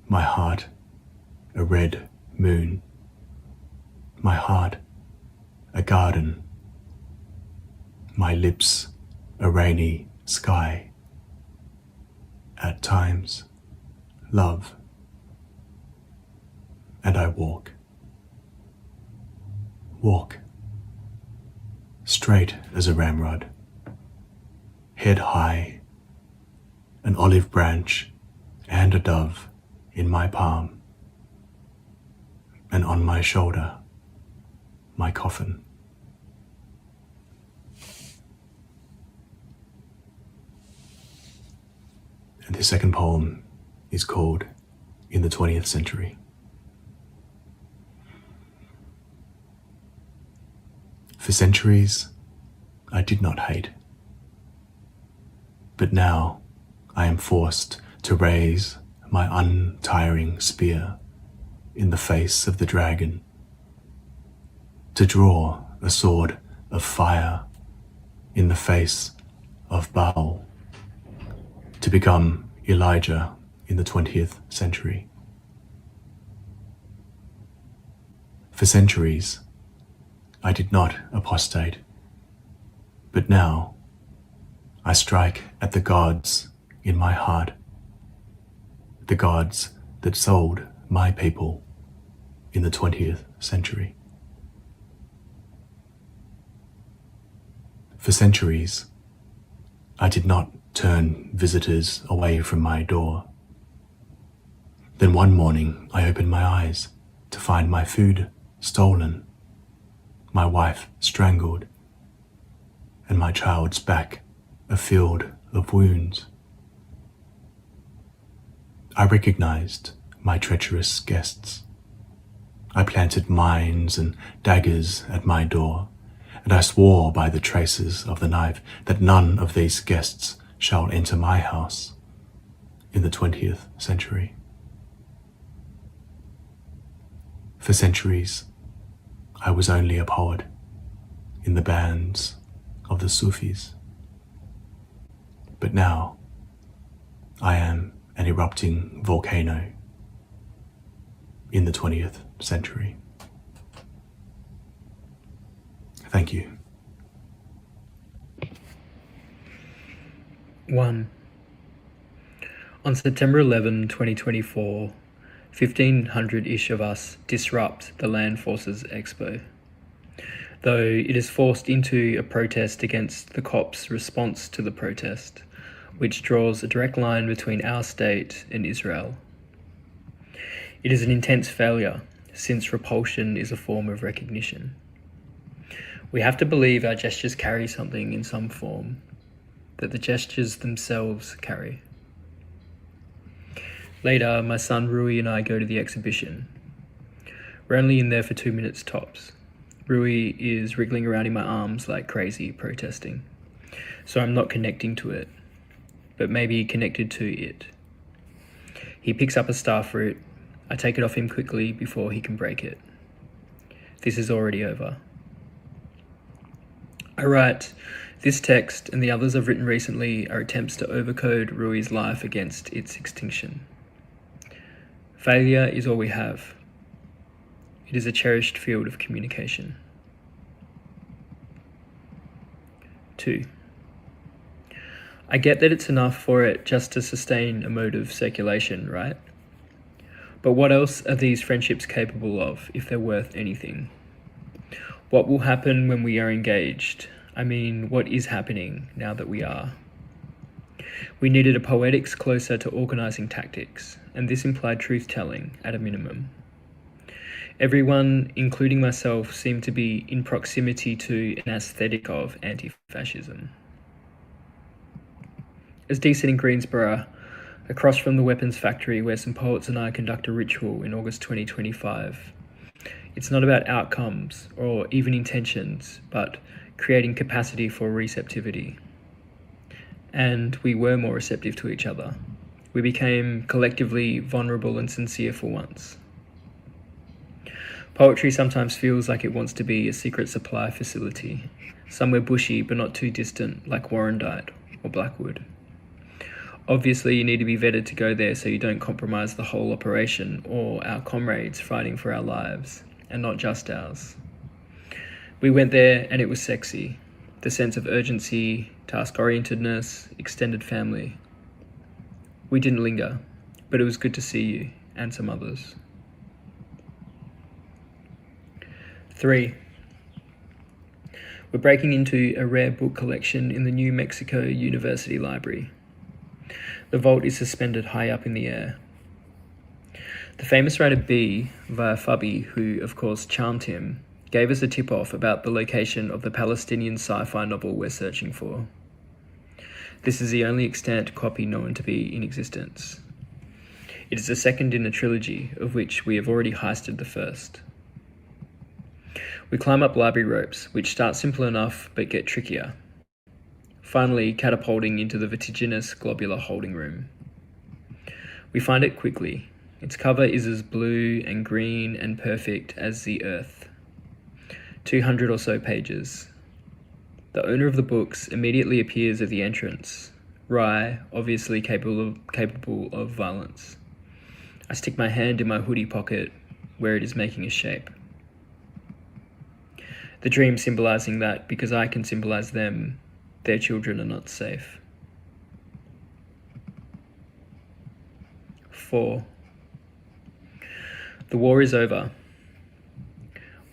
My heart a red moon, my heart a garden, my lips a rainy sky, at times love, and I walk, straight as a ramrod, head high, an olive branch and a dove in my palm, and on my shoulder my coffin. And the second poem is called in the 20th century. For centuries, I did not hate. But now I am forced to raise my untiring spear in the face of the dragon, to draw a sword of fire in the face of Baal, to become Elijah in the 20th century. For centuries, I did not apostate, but now I strike at the gods in my heart, the gods that sold my people in the 20th century. For centuries, I did not turn visitors away from my door. Then one morning, I opened my eyes to find my food stolen, my wife strangled, and my child's back a field of wounds. I recognized my treacherous guests. I planted mines and daggers at my door, and I swore by the traces of the knife that none of these guests shall enter my house in the 20th century. For centuries, I was only a poet in the bands of the Sufis. But now, I am an erupting volcano in the 20th century. Thank you. 1. On September 11, 2024, 1,500-ish of us disrupt the Land Forces Expo, though it is forced into a protest against the cops' response to the protest, which draws a direct line between our state and Israel. It is an intense failure, since repulsion is a form of recognition. We have to believe our gestures carry something in some form, that the gestures themselves carry. Later, my son Rui and I go to the exhibition. We're only in there for 2 minutes tops. Rui is wriggling around in my arms like crazy, protesting. So I'm not connecting to it, but maybe connected to it. He picks up a star fruit. I take it off him quickly before he can break it. This is already over. I write, this text and the others I've written recently are attempts to overcode Rui's life against its extinction. Failure is all we have. It is a cherished field of communication. 2. I get that it's enough for it just to sustain a mode of circulation, right? But what else are these friendships capable of if they're worth anything? What will happen when we are engaged? I mean, what is happening now that we are? We needed a poetics closer to organising tactics, and this implied truth-telling at a minimum. Everyone, including myself, seemed to be in proximity to an aesthetic of anti-fascism. As decent in Greensboro, across from the weapons factory where some poets and I conduct a ritual in August 2025, it's not about outcomes or even intentions, but creating capacity for receptivity. And we were more receptive to each other. We became collectively vulnerable and sincere for once. Poetry sometimes feels like it wants to be a secret supply facility, somewhere bushy but not too distant, like Warrandyte or Blackwood. Obviously, you need to be vetted to go there so you don't compromise the whole operation or our comrades fighting for our lives, and not just ours. We went there and it was sexy. The sense of urgency, task-orientedness, extended family. We didn't linger, but it was good to see you and some others. 3. We're breaking into a rare book collection in the New Mexico University Library. The vault is suspended high up in the air. The famous writer B, via Fubby, who of course charmed him, gave us a tip-off about the location of the Palestinian sci-fi novel we're searching for. This is the only extant copy known to be in existence. It is the second in a trilogy, of which we have already heisted the first. We climb up library ropes, which start simple enough but get trickier, finally catapulting into the vertiginous globular holding room. We find it quickly. Its cover is as blue and green and perfect as the earth. 200 or so pages. The owner of the books immediately appears at the entrance, wry, obviously capable of violence. I stick my hand in my hoodie pocket where it is making a shape. The dream symbolizing that because I can symbolize them, their children are not safe. 4. The war is over.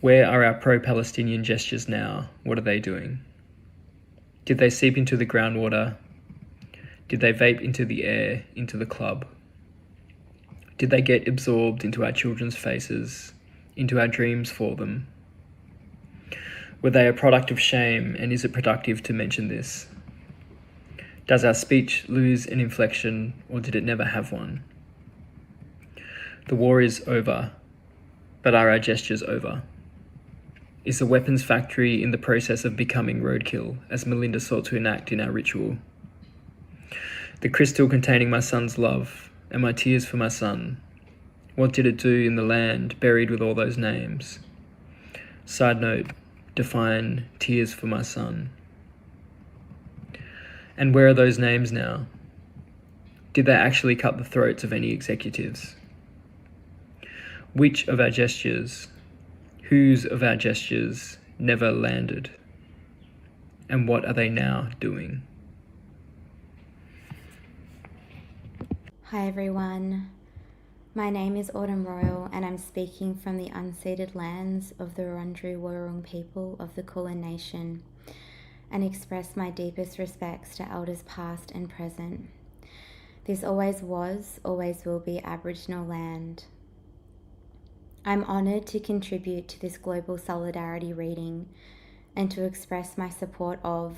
Where are our pro-Palestinian gestures now? What are they doing? Did they seep into the groundwater? Did they vape into the air, into the club? Did they get absorbed into our children's faces, into our dreams for them? Were they a product of shame, and is it productive to mention this? Does our speech lose an inflection, or did it never have one? The war is over, but are our gestures over? Is the weapons factory in the process of becoming roadkill, as Melinda sought to enact in our ritual? The crystal containing my son's love, and my tears for my son. What did it do in the land buried with all those names? Side note, define tears for my son. And where are those names now? Did they actually cut the throats of any executives? Which of our gestures, whose of our gestures never landed? And what are they now doing? Hi everyone, my name is Autumn Royal and I'm speaking from the unceded lands of the Wurundjeri Wurrung people of the Kulin Nation and express my deepest respects to elders past and present. This always was, always will be Aboriginal land. I'm honoured to contribute to this global solidarity reading and to express my support of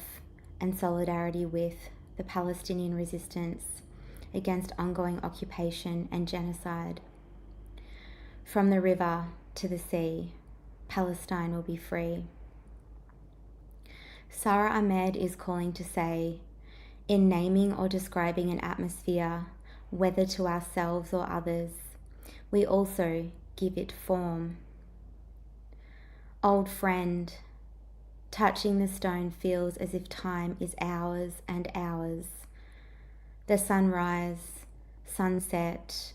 and solidarity with the Palestinian resistance against ongoing occupation and genocide. From the river to the sea, Palestine will be free. Sarah Ahmed is calling to say, in naming or describing an atmosphere, whether to ourselves or others, we also give it form. Old friend, touching the stone feels as if time is hours and hours. The sunrise, sunset,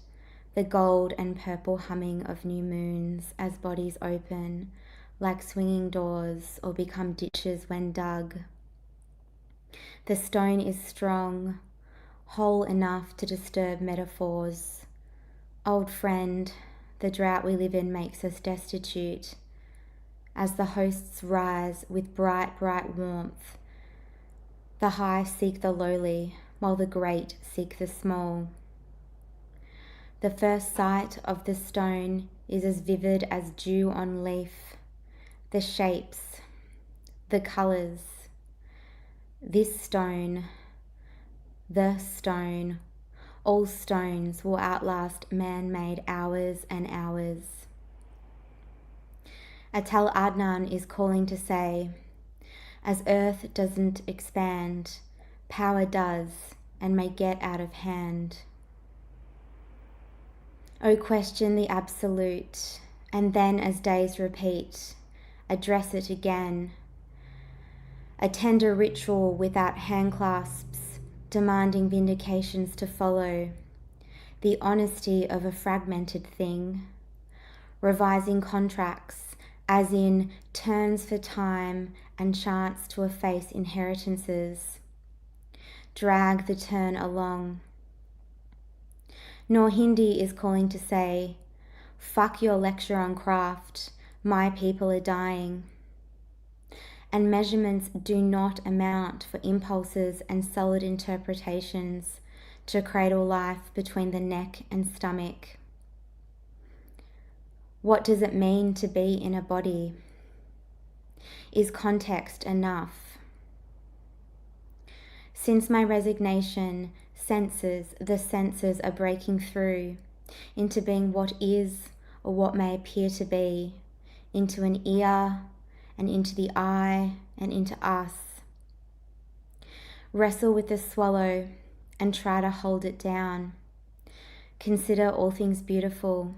the gold and purple humming of new moons as bodies open, like swinging doors or become ditches when dug. The stone is strong, whole enough to disturb metaphors. Old friend, the drought we live in makes us destitute. As the hosts rise with bright, bright warmth, the high seek the lowly, while the great seek the small. The first sight of the stone is as vivid as dew on leaf. The shapes, the colours. This stone, the stone, all stones will outlast man-made hours and hours. Atal Adnan is calling to say, as earth doesn't expand, power does and may get out of hand. O question the absolute, and then as days repeat, address it again. A tender ritual without handclasps, demanding vindications to follow. The honesty of a fragmented thing. Revising contracts, as in turns for time and chance to efface inheritances. Drag the turn along. Nor Hindi is calling to say, fuck your lecture on craft, my people are dying. And measurements do not amount for impulses and solid interpretations to cradle life between the neck and stomach. What does it mean to be in a body? Is context enough? Since my resignation, the senses are breaking through, into being what is or what may appear to be, into an ear and into the eye and into us. Wrestle with the swallow and try to hold it down. Consider all things beautiful,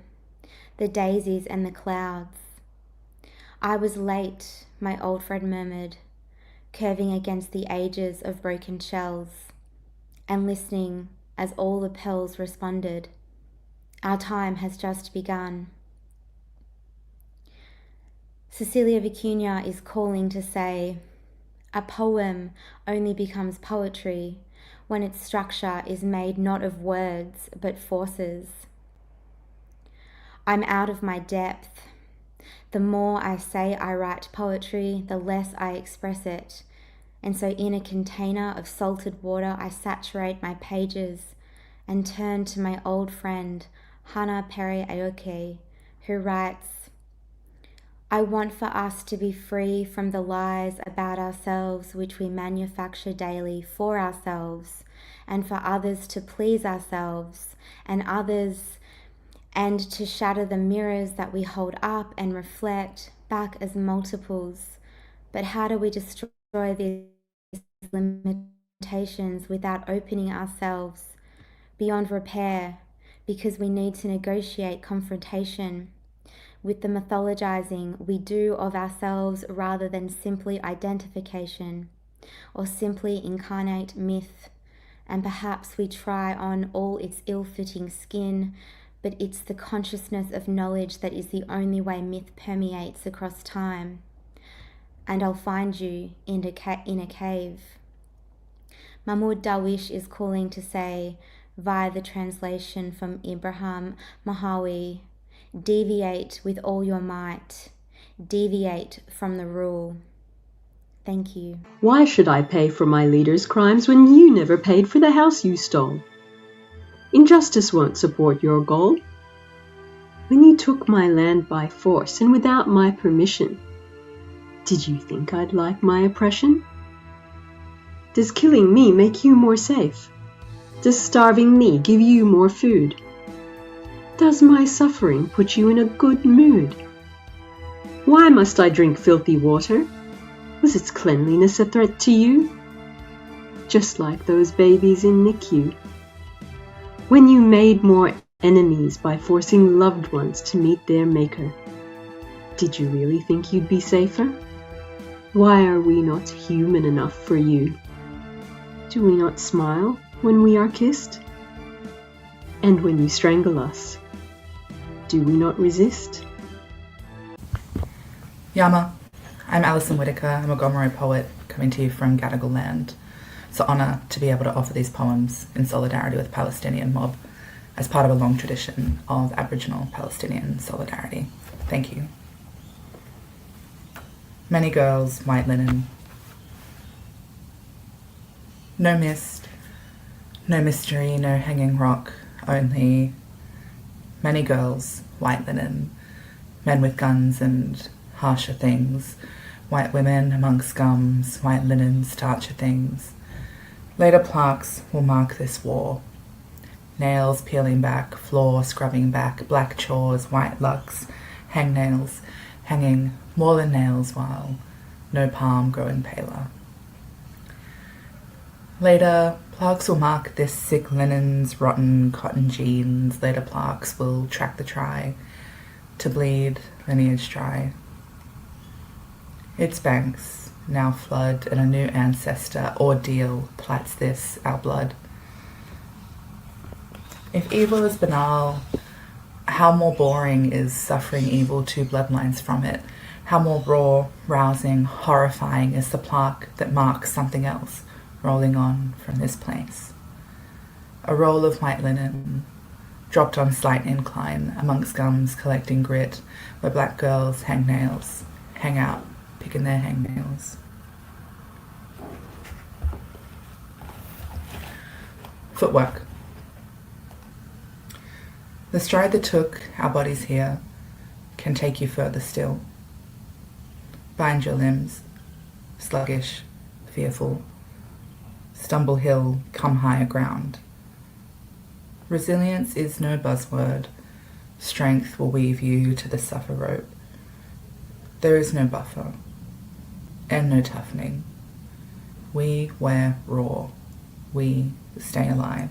the daisies and the clouds. I was late, my old friend murmured, curving against the ages of broken shells, and listening as all the pearls responded. Our time has just begun. Cecilia Vicuña is calling to say, a poem only becomes poetry when its structure is made not of words but forces. I'm out of my depth. The more I say I write poetry, the less I express it. And so in a container of salted water, I saturate my pages and turn to my old friend, Hana Pere Aoke, who writes, I want for us to be free from the lies about ourselves which we manufacture daily for ourselves and for others to please ourselves and others, and to shatter the mirrors that we hold up and reflect back as multiples. But how do we destroy these limitations without opening ourselves beyond repair, because we need to negotiate confrontation with the mythologizing we do of ourselves rather than simply identification or simply incarnate myth. And perhaps we try on all its ill-fitting skin, but it's the consciousness of knowledge that is the only way myth permeates across time. And I'll find you in a cave. Mahmoud Darwish is calling to say, via the translation from Ibrahim Mahawi, deviate with all your might. Deviate from the rule. Thank you. Why should I pay for my leader's crimes when you never paid for the house you stole? Injustice won't support your goal. When you took my land by force and without my permission, did you think I'd like my oppression? Does killing me make you more safe? Does starving me give you more food? Does my suffering put you in a good mood? Why must I drink filthy water? Was its cleanliness a threat to you? Just like those babies in NICU. When you made more enemies by forcing loved ones to meet their maker, did you really think you'd be safer? Why are we not human enough for you? Do we not smile when we are kissed? And when you strangle us, do we not resist? Yama, I'm Alison Whitaker. I'm a Gomeroi poet coming to you from Gadigal land. It's an honour to be able to offer these poems in solidarity with the Palestinian mob as part of a long tradition of Aboriginal Palestinian solidarity. Thank you. Many girls, white linen. No mist, no mystery, no hanging rock, only many girls, white linen, men with guns and harsher things, white women among scums, white linen, starcher things. Later plaques will mark this war. Nails peeling back, floor scrubbing back, black chores, white lux, hangnails, hanging more than nails while no palm growing paler. Later, plaques will mark this sick linens, rotten cotton jeans. Later plaques will track the try to bleed lineage dry. Its banks now flood, and a new ancestor ordeal plights this, our blood. If evil is banal, how more boring is suffering evil two bloodlines from it? How more raw, rousing, horrifying is the plaque that marks something else rolling on from this place? A roll of white linen, dropped on slight incline amongst gums collecting grit, where black girls hang nails, hang out, picking their hangnails. Footwork. The stride that took our bodies here can take you further still. Bind your limbs, sluggish, fearful. Stumble hill, come higher ground. Resilience is no buzzword. Strength will weave you to the suffer rope. There is no buffer and no toughening. We wear raw. We stay alive.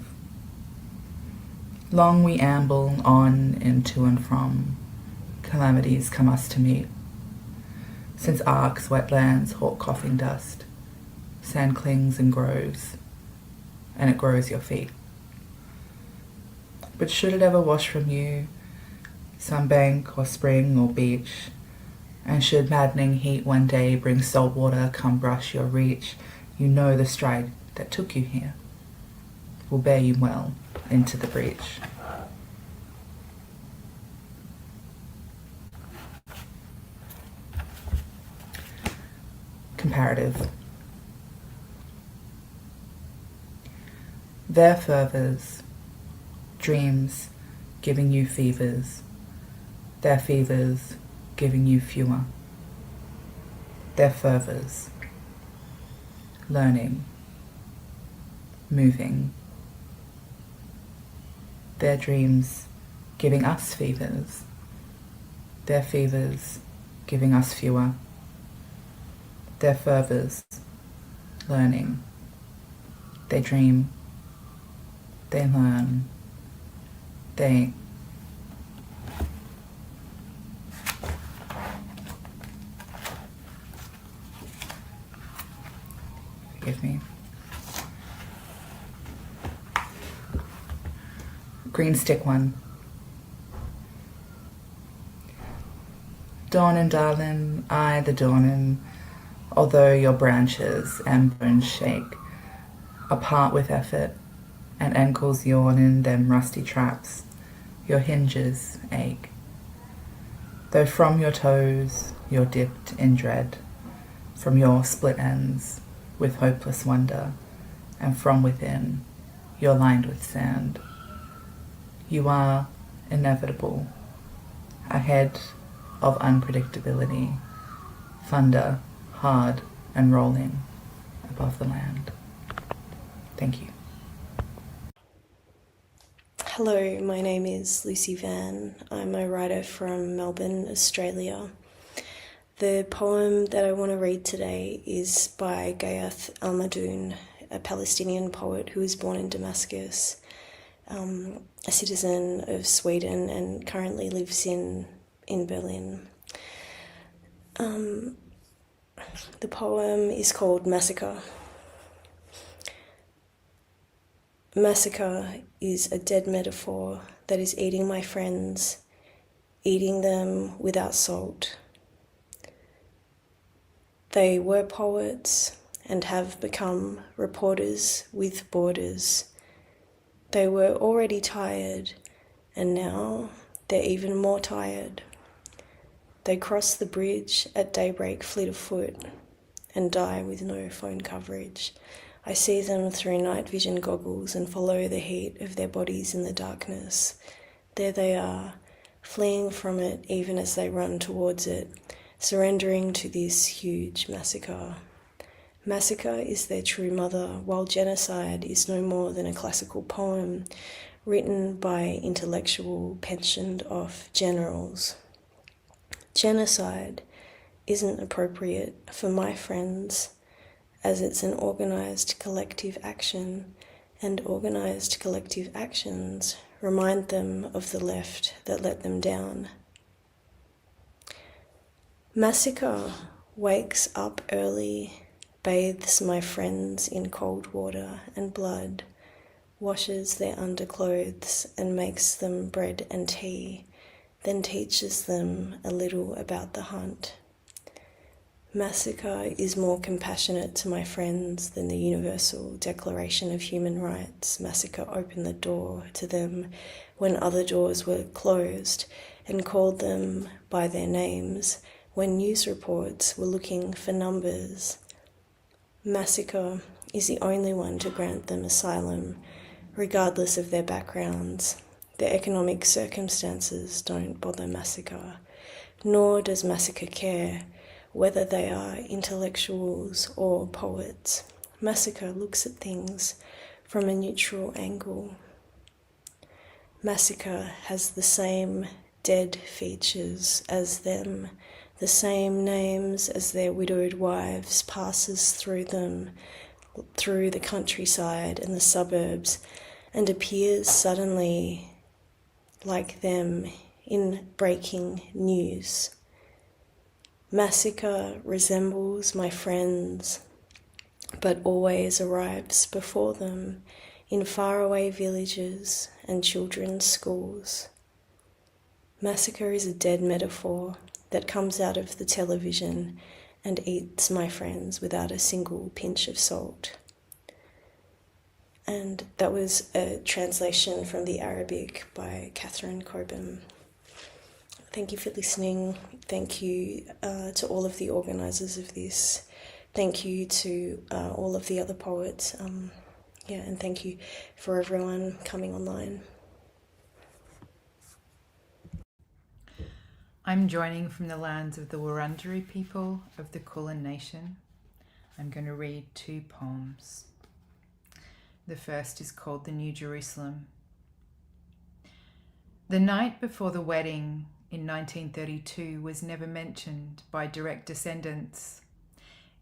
Long we amble on and to and from. Calamities come us to meet. Since arcs, wetlands, hawk coughing dust, sand clings and grows, and it grows your feet. But should it ever wash from you, some bank or spring or beach, and should maddening heat one day bring salt water come brush your reach, you know the stride that took you here will bear you well into the breach. Comparative. Their fervours, dreams giving you fevers, their fevers giving you fewer. Their fervours, learning, moving. Their dreams giving us fevers, their fevers giving us fewer. Their fervours, learning. They dream, they learn, they forgive me. Green stick one. Dawnin' darlin', I the dawnin', although your branches and bones shake, apart with effort, and ankles yawn in them rusty traps, your hinges ache. Though from your toes you're dipped in dread, from your split ends with hopeless wonder, and from within you're lined with sand. You are inevitable, ahead of unpredictability, thunder hard and rolling above the land. Thank you. Hello, my name is Lucy Van. I'm a writer from Melbourne, Australia. The poem that I want to read today is by Gayath Almadoun, a Palestinian poet who was born in Damascus, a citizen of Sweden and currently lives in Berlin. The poem is called Massacre. Massacre is a dead metaphor that is eating my friends, eating them without salt. They were poets and have become reporters with borders. They were already tired, and now they're even more tired. They cross the bridge at daybreak fleet of foot and die with no phone coverage. I see them through night vision goggles and follow the heat of their bodies in the darkness. There they are, fleeing from it even as they run towards it, surrendering to this huge massacre. Massacre is their true mother, while genocide is no more than a classical poem written by intellectual, pensioned-off generals. Genocide isn't appropriate for my friends, as it's an organised collective action, and organised collective actions remind them of the left that let them down. Massacre wakes up early, bathes my friends in cold water and blood, washes their underclothes and makes them bread and tea, then teaches them a little about the hunt. Massacre is more compassionate to my friends than the Universal Declaration of Human Rights. Massacre opened the door to them when other doors were closed and called them by their names when news reports were looking for numbers. Massacre is the only one to grant them asylum, regardless of their backgrounds. Their economic circumstances don't bother Massacre, nor does Massacre care whether they are intellectuals or poets. Massacre looks at things from a neutral angle. Massacre has the same dead features as them, the same names as their widowed wives, passes through them, through the countryside and the suburbs, and appears suddenly like them in breaking news. Massacre resembles my friends, but always arrives before them in faraway villages and children's schools. Massacre is a dead metaphor that comes out of the television and eats my friends without a single pinch of salt. And that was a translation from the Arabic by Catherine Cobham. Thank you for listening. Thank you to all of the organisers of this. Thank you to all of the other poets. And thank you for everyone coming online. I'm joining from the lands of the Wurundjeri people of the Kulin Nation. I'm going to read 2 poems. The first is called The New Jerusalem. The night before the wedding in 1932 was never mentioned by direct descendants.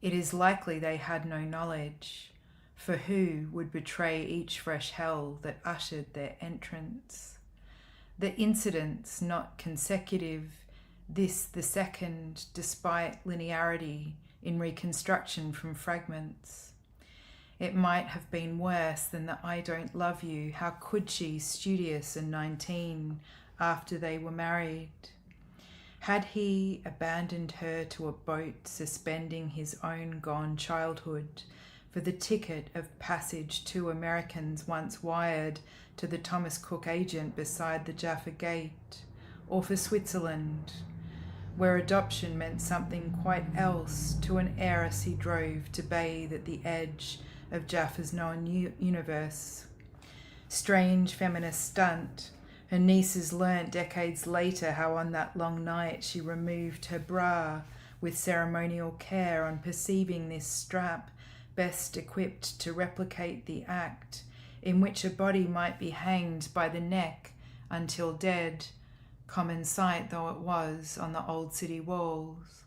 It is likely they had no knowledge, for who would betray each fresh hell that ushered their entrance? The incidents not consecutive, this the second, despite linearity in reconstruction from fragments. It might have been worse than the I don't love you, how could she, studious and 19, after they were married? Had he abandoned her to a boat, suspending his own gone childhood for the ticket of passage 2 Americans once wired to the Thomas Cook agent beside the Jaffa Gate, or for Switzerland, where adoption meant something quite else to an heiress he drove to bathe at the edge of Jaffa's known universe. Strange feminist stunt. Her nieces learnt decades later how on that long night she removed her bra with ceremonial care on perceiving this strap best equipped to replicate the act in which a body might be hanged by the neck until dead, common sight though it was on the old city walls.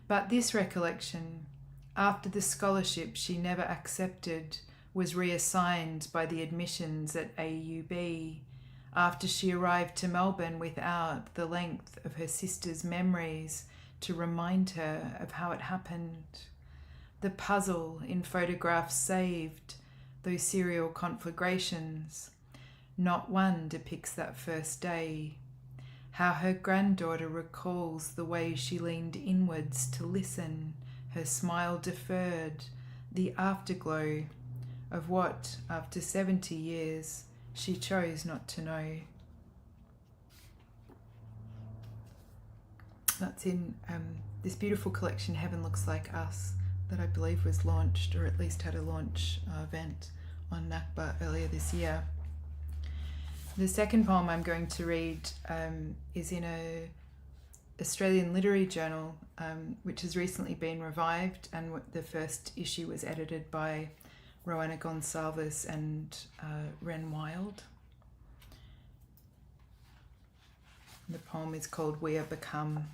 But this recollection, after the scholarship she never accepted was reassigned by the admissions at AUB, after she arrived to Melbourne without the length of her sister's memories to remind her of how it happened. The puzzle in photographs saved, those serial conflagrations. Not one depicts that first day. How her granddaughter recalls the way she leaned inwards to listen, her smile deferred, the afterglow of what, after 70 years, she chose not to know. That's in this beautiful collection, Heaven Looks Like Us, that I believe was launched, or at least had a launch event on Nakba earlier this year. The second poem I'm going to read is in a Australian literary journal, which has recently been revived, and the first issue was edited by Rowena Gonsalves and Ren Wild. The poem is called We Are Become.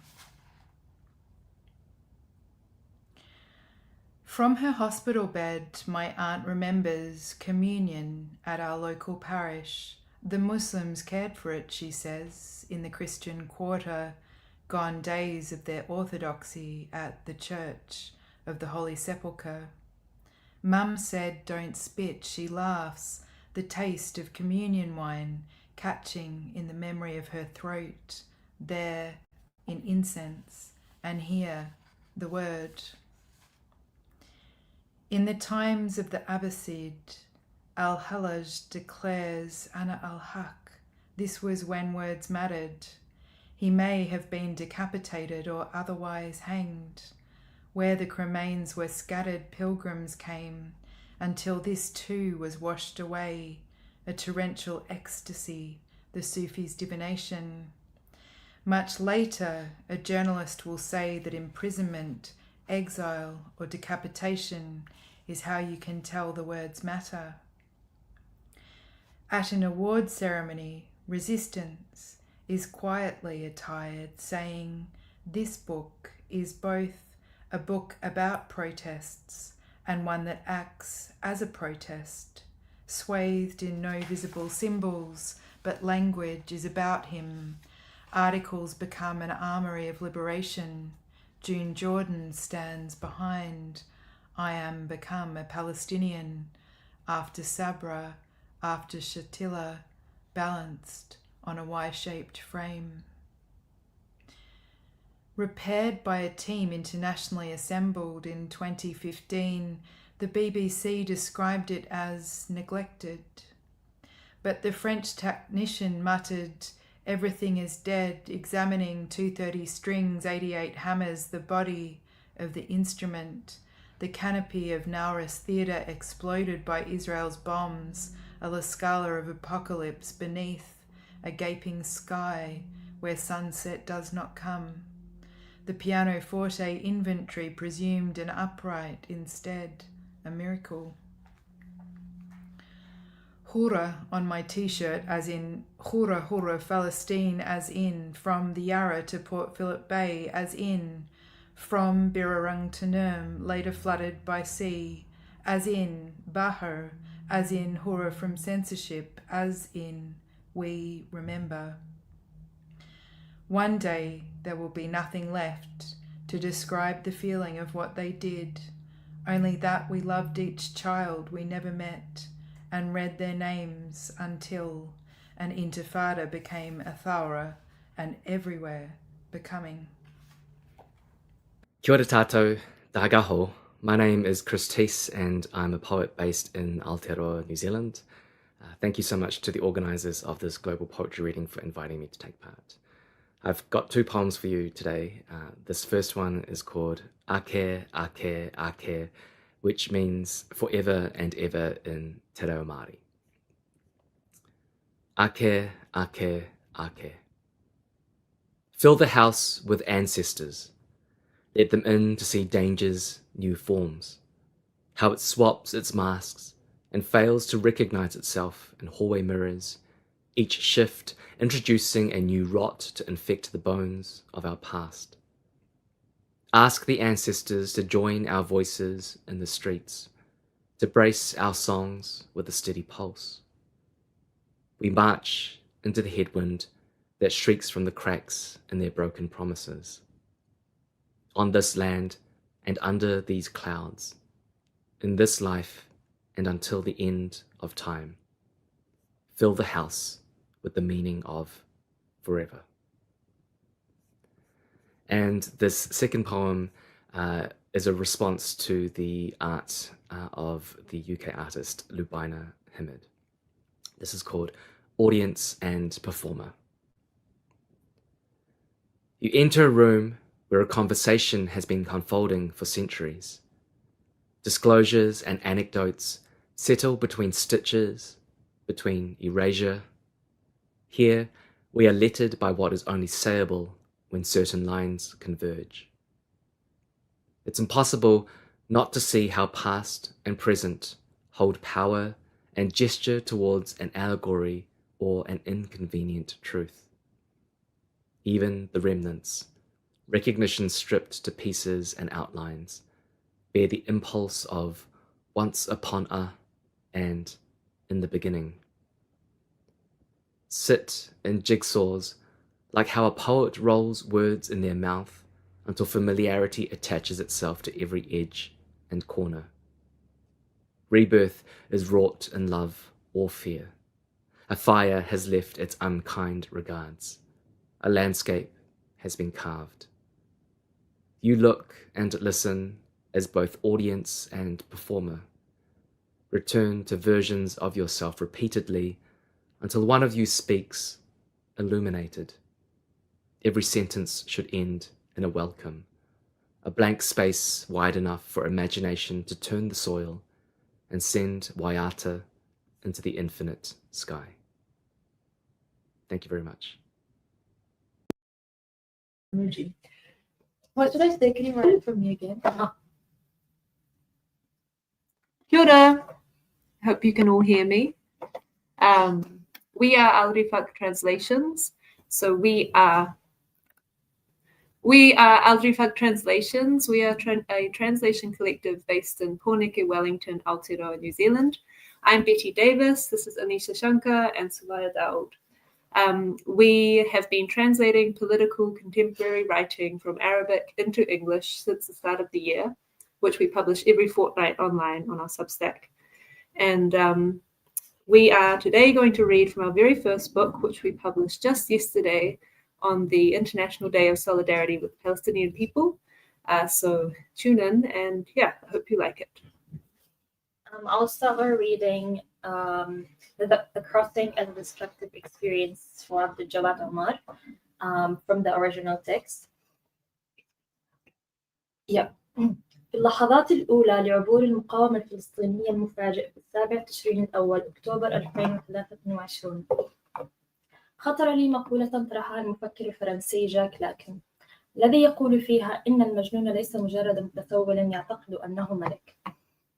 From her hospital bed, my aunt remembers communion at our local parish. The Muslims cared for it, she says, in the Christian quarter, gone days of their orthodoxy at the Church of the Holy Sepulchre. Mum said, don't spit, she laughs, the taste of communion wine catching in the memory of her throat, there in incense, and here the word. In the times of the Abbasid, Al-Hallaj declares Ana al-Haq. This was when words mattered. He may have been decapitated or otherwise hanged. Where the cremains were scattered, pilgrims came, until this too was washed away, a torrential ecstasy, the Sufi's divination. Much later, a journalist will say that imprisonment, exile, or decapitation is how you can tell the words matter. At an award ceremony, resistance, is quietly attired, saying, "This book is both a book about protests and one that acts as a protest, swathed in no visible symbols, but language is about him. Articles become an armory of liberation. June Jordan stands behind. I am become a Palestinian, after Sabra, after Shatila, balanced on a Y-shaped frame." Repaired by a team internationally assembled in 2015, the BBC described it as neglected. But the French technician muttered, "Everything is dead," examining 230 strings, 88 hammers, the body of the instrument. The canopy of Naurus Theatre exploded by Israel's bombs, a La Scala of apocalypse beneath a gaping sky where sunset does not come. The pianoforte inventory presumed an upright instead, a miracle. Hura on my t-shirt, as in Hura Hura Palestine, as in from the Yarra to Port Phillip Bay, as in from Birrarung to Nurm, later flooded by sea, as in Bahar, as in Hura from censorship, as in we remember. One day there will be nothing left to describe the feeling of what they did, only that we loved each child we never met and read their names until an intifada became a thawra and everywhere becoming. Kia ora tātou, tahagaho. My name is Chris Teese and I'm a poet based in Aotearoa, New Zealand. Thank you so much to the organisers of this global poetry reading for inviting me to take part. I've got two poems for you today. This first one is called Ake, Ake, Ake, which means forever and ever in Te Reo Māori. Ake, Ake, Ake. Fill the house with ancestors. Let them in to see danger's new forms, how it swaps its masks and fails to recognise itself in hallway mirrors, each shift introducing a new rot to infect the bones of our past. Ask the ancestors to join our voices in the streets, to brace our songs with a steady pulse. We march into the headwind that shrieks from the cracks in their broken promises. On this land and under these clouds, in this life and until the end of time, fill the house with the meaning of forever. And this second poem is a response to the art of the UK artist Lubaina Himid. This is called Audience and Performer. You enter a room where a conversation has been unfolding for centuries. Disclosures and anecdotes settle between stitches, between erasure. Here, we are lettered by what is only sayable when certain lines converge. It's impossible not to see how past and present hold power and gesture towards an allegory or an inconvenient truth. Even the remnants, recognition stripped to pieces and outlines, bear the impulse of once upon a and in the beginning. Sit in jigsaws like how a poet rolls words in their mouth until familiarity attaches itself to every edge and corner. Rebirth is wrought in love or fear. A fire has left its unkind regards. A landscape has been carved. You look and listen as both audience and performer. Return to versions of yourself repeatedly until one of you speaks, illuminated. Every sentence should end in a welcome, a blank space wide enough for imagination to turn the soil and send Waiata into the infinite sky. Thank you very much. What did I say? Can you write it for me again? Kia ora. Hope you can all hear me. We are Aldrifag Translations. So we are Aldrifag Translations. We are a translation collective based in Pornicky, Wellington, Aotearoa, New Zealand. I'm Betty Davis. This is Anisha Shankar and Sulaya Daoud. We have been translating political contemporary writing from Arabic into English since the start of the year, which we publish every fortnight online on our Substack. And we are today going to read from our very first book, which we published just yesterday on the International Day of Solidarity with Palestinian People. So tune in and I hope you like it. I'll start by reading the Crossing and Destructive Experience for Abdul Jawad Omar from the original text. في اللحظات الأولى لعبور المقاومة الفلسطينية المفاجئ في 7 تشرين الأول أكتوبر 2023 خطر لي مقولة طرحها المفكر الفرنسي جاك لاكن الذي يقول فيها إن المجنون ليس مجرد متسول يعتقد أنه ملك،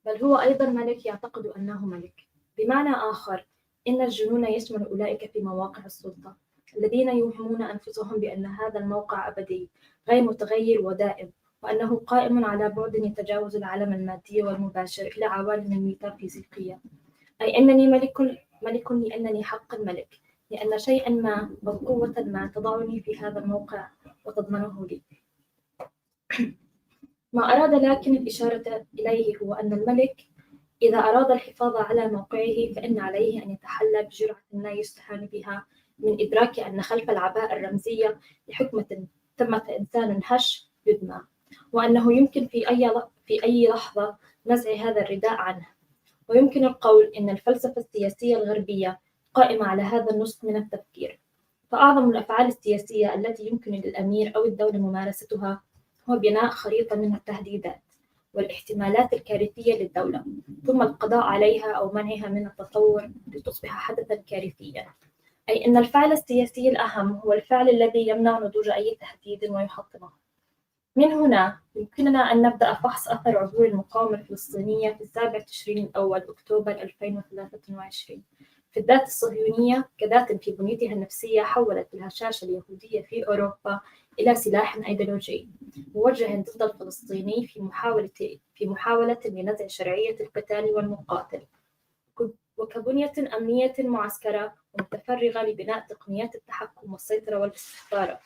بل هو أيضا ملك يعتقد أنه ملك. بمعنى آخر، إن الجنون يشمل أولئك في مواقع السلطة الذين يوهمون أنفسهم بأن هذا الموقع أبدي غير متغير ودائم، وأنه قائم على بعد يتجاوز العالم المادي والمباشر إلى عوالم الميتافيزيقية، أي أنني ملك لأنني حقا ملك، لأن شيئا ما أو قوة ما تضعني في هذا الموقع وتضمنه لي. ما أراد لكن الإشارة إليه هو أن الملك إذا أراد الحفاظ على موقعه فإن عليه أن يتحلى بجرعة ما يستهان بها من إدراك أن خلف العباءة الرمزية لحكمة ثمة إنسان هش يدمى، وأنه يمكن في أي لحظة نزع هذا الرداء عنه. ويمكن القول إن الفلسفة السياسية الغربية قائمة على هذا النسق من التفكير، فأعظم الأفعال السياسية التي يمكن للأمير أو الدولة ممارستها هو بناء خريطة من التهديدات والاحتمالات الكارثية للدولة، ثم القضاء عليها أو منعها من التطور لتصبح حدثا كارثيا. أي أن الفعل السياسي الأهم هو الفعل الذي يمنع نضوج أي تهديد ويحطمه. من هنا يمكننا أن نبدأ فحص أثر عبور المقاومة الفلسطينية في 7 تشرين الأول أكتوبر 2023 في الذات الصهيونية كذات في بنيتها النفسية حولت الهشاشة اليهودية في أوروبا إلى سلاح أيديولوجي موجه ضد الفلسطيني في محاولة لنزع شرعية القتال والمقاتل، وكبنية أمنية معسكرة ومتفرغة لبناء تقنيات التحكم والسيطرة والاستخبارات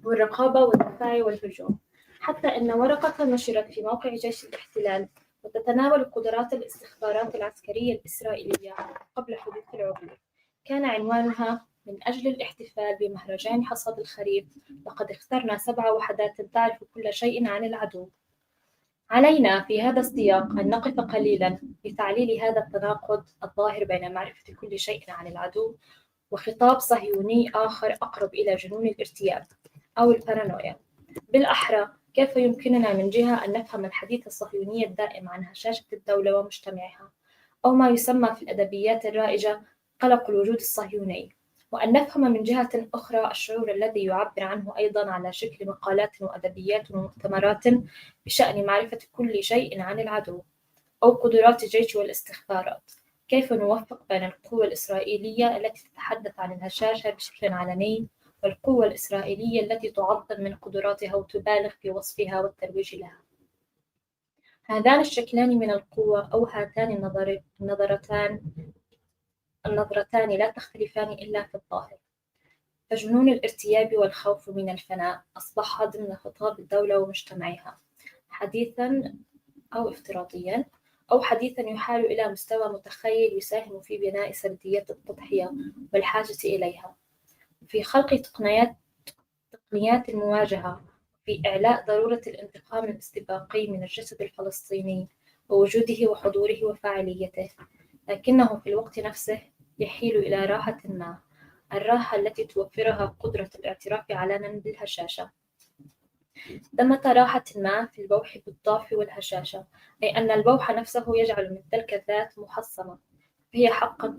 والرقابة والدفاع والهجوم، حتى أن ورقة نشرت في موقع جيش الاحتلال وتتناول قدرات الاستخبارات العسكرية الإسرائيلية قبل حدوث العبور كان عنوانها: من أجل الاحتفال بمهرجان حصاد الخريف لقد اخترنا 7 وحدات تعرف كل شيء عن العدو. علينا في هذا السياق أن نقف قليلا لتعليل هذا التناقض الظاهر بين معرفة كل شيء عن العدو وخطاب صهيوني آخر أقرب إلى جنون الارتياب أو البارانويا. بالأحرى، كيف يمكننا من جهة أن نفهم الحديث الصهيوني الدائم عن هشاشة الدولة ومجتمعها، أو ما يسمى في الأدبيات الرائجة قلق الوجود الصهيوني، وأن نفهم من جهة أخرى الشعور الذي يعبر عنه أيضا على شكل مقالات وأدبيات ومؤتمرات بشأن معرفة كل شيء عن العدو أو قدرات الجيش والاستخبارات. كيف نوفق بين القوة الإسرائيلية التي تتحدث عن الهشاشة بشكل علني والقوة الإسرائيلية التي تعظم من قدراتها وتبالغ في وصفها والترويج لها؟ هذان الشكلان من القوة أو هاتان النظرتان لا تختلفان إلا في الظاهر، فجنون الارتياب والخوف من الفناء أصبح ضمن خطاب الدولة ومجتمعها حديثا أو افتراضيا أو حديثا يحال إلى مستوى متخيل يساهم في بناء سرديات التضحية والحاجة إليها، في خلق تقنيات المواجهة، في إعلاء ضرورة الانتقام الاستباقي من الجسد الفلسطيني ووجوده وحضوره وفاعليته، لكنه في الوقت نفسه يحيل إلى راحة ما، الراحة التي توفرها قدرة الاعتراف علنا بالهشاشة. ثمة راحة ما في البوح بالضعف والهشاشة، أي أن البوح نفسه يجعل من تلك الذات محصنة، فهي حقا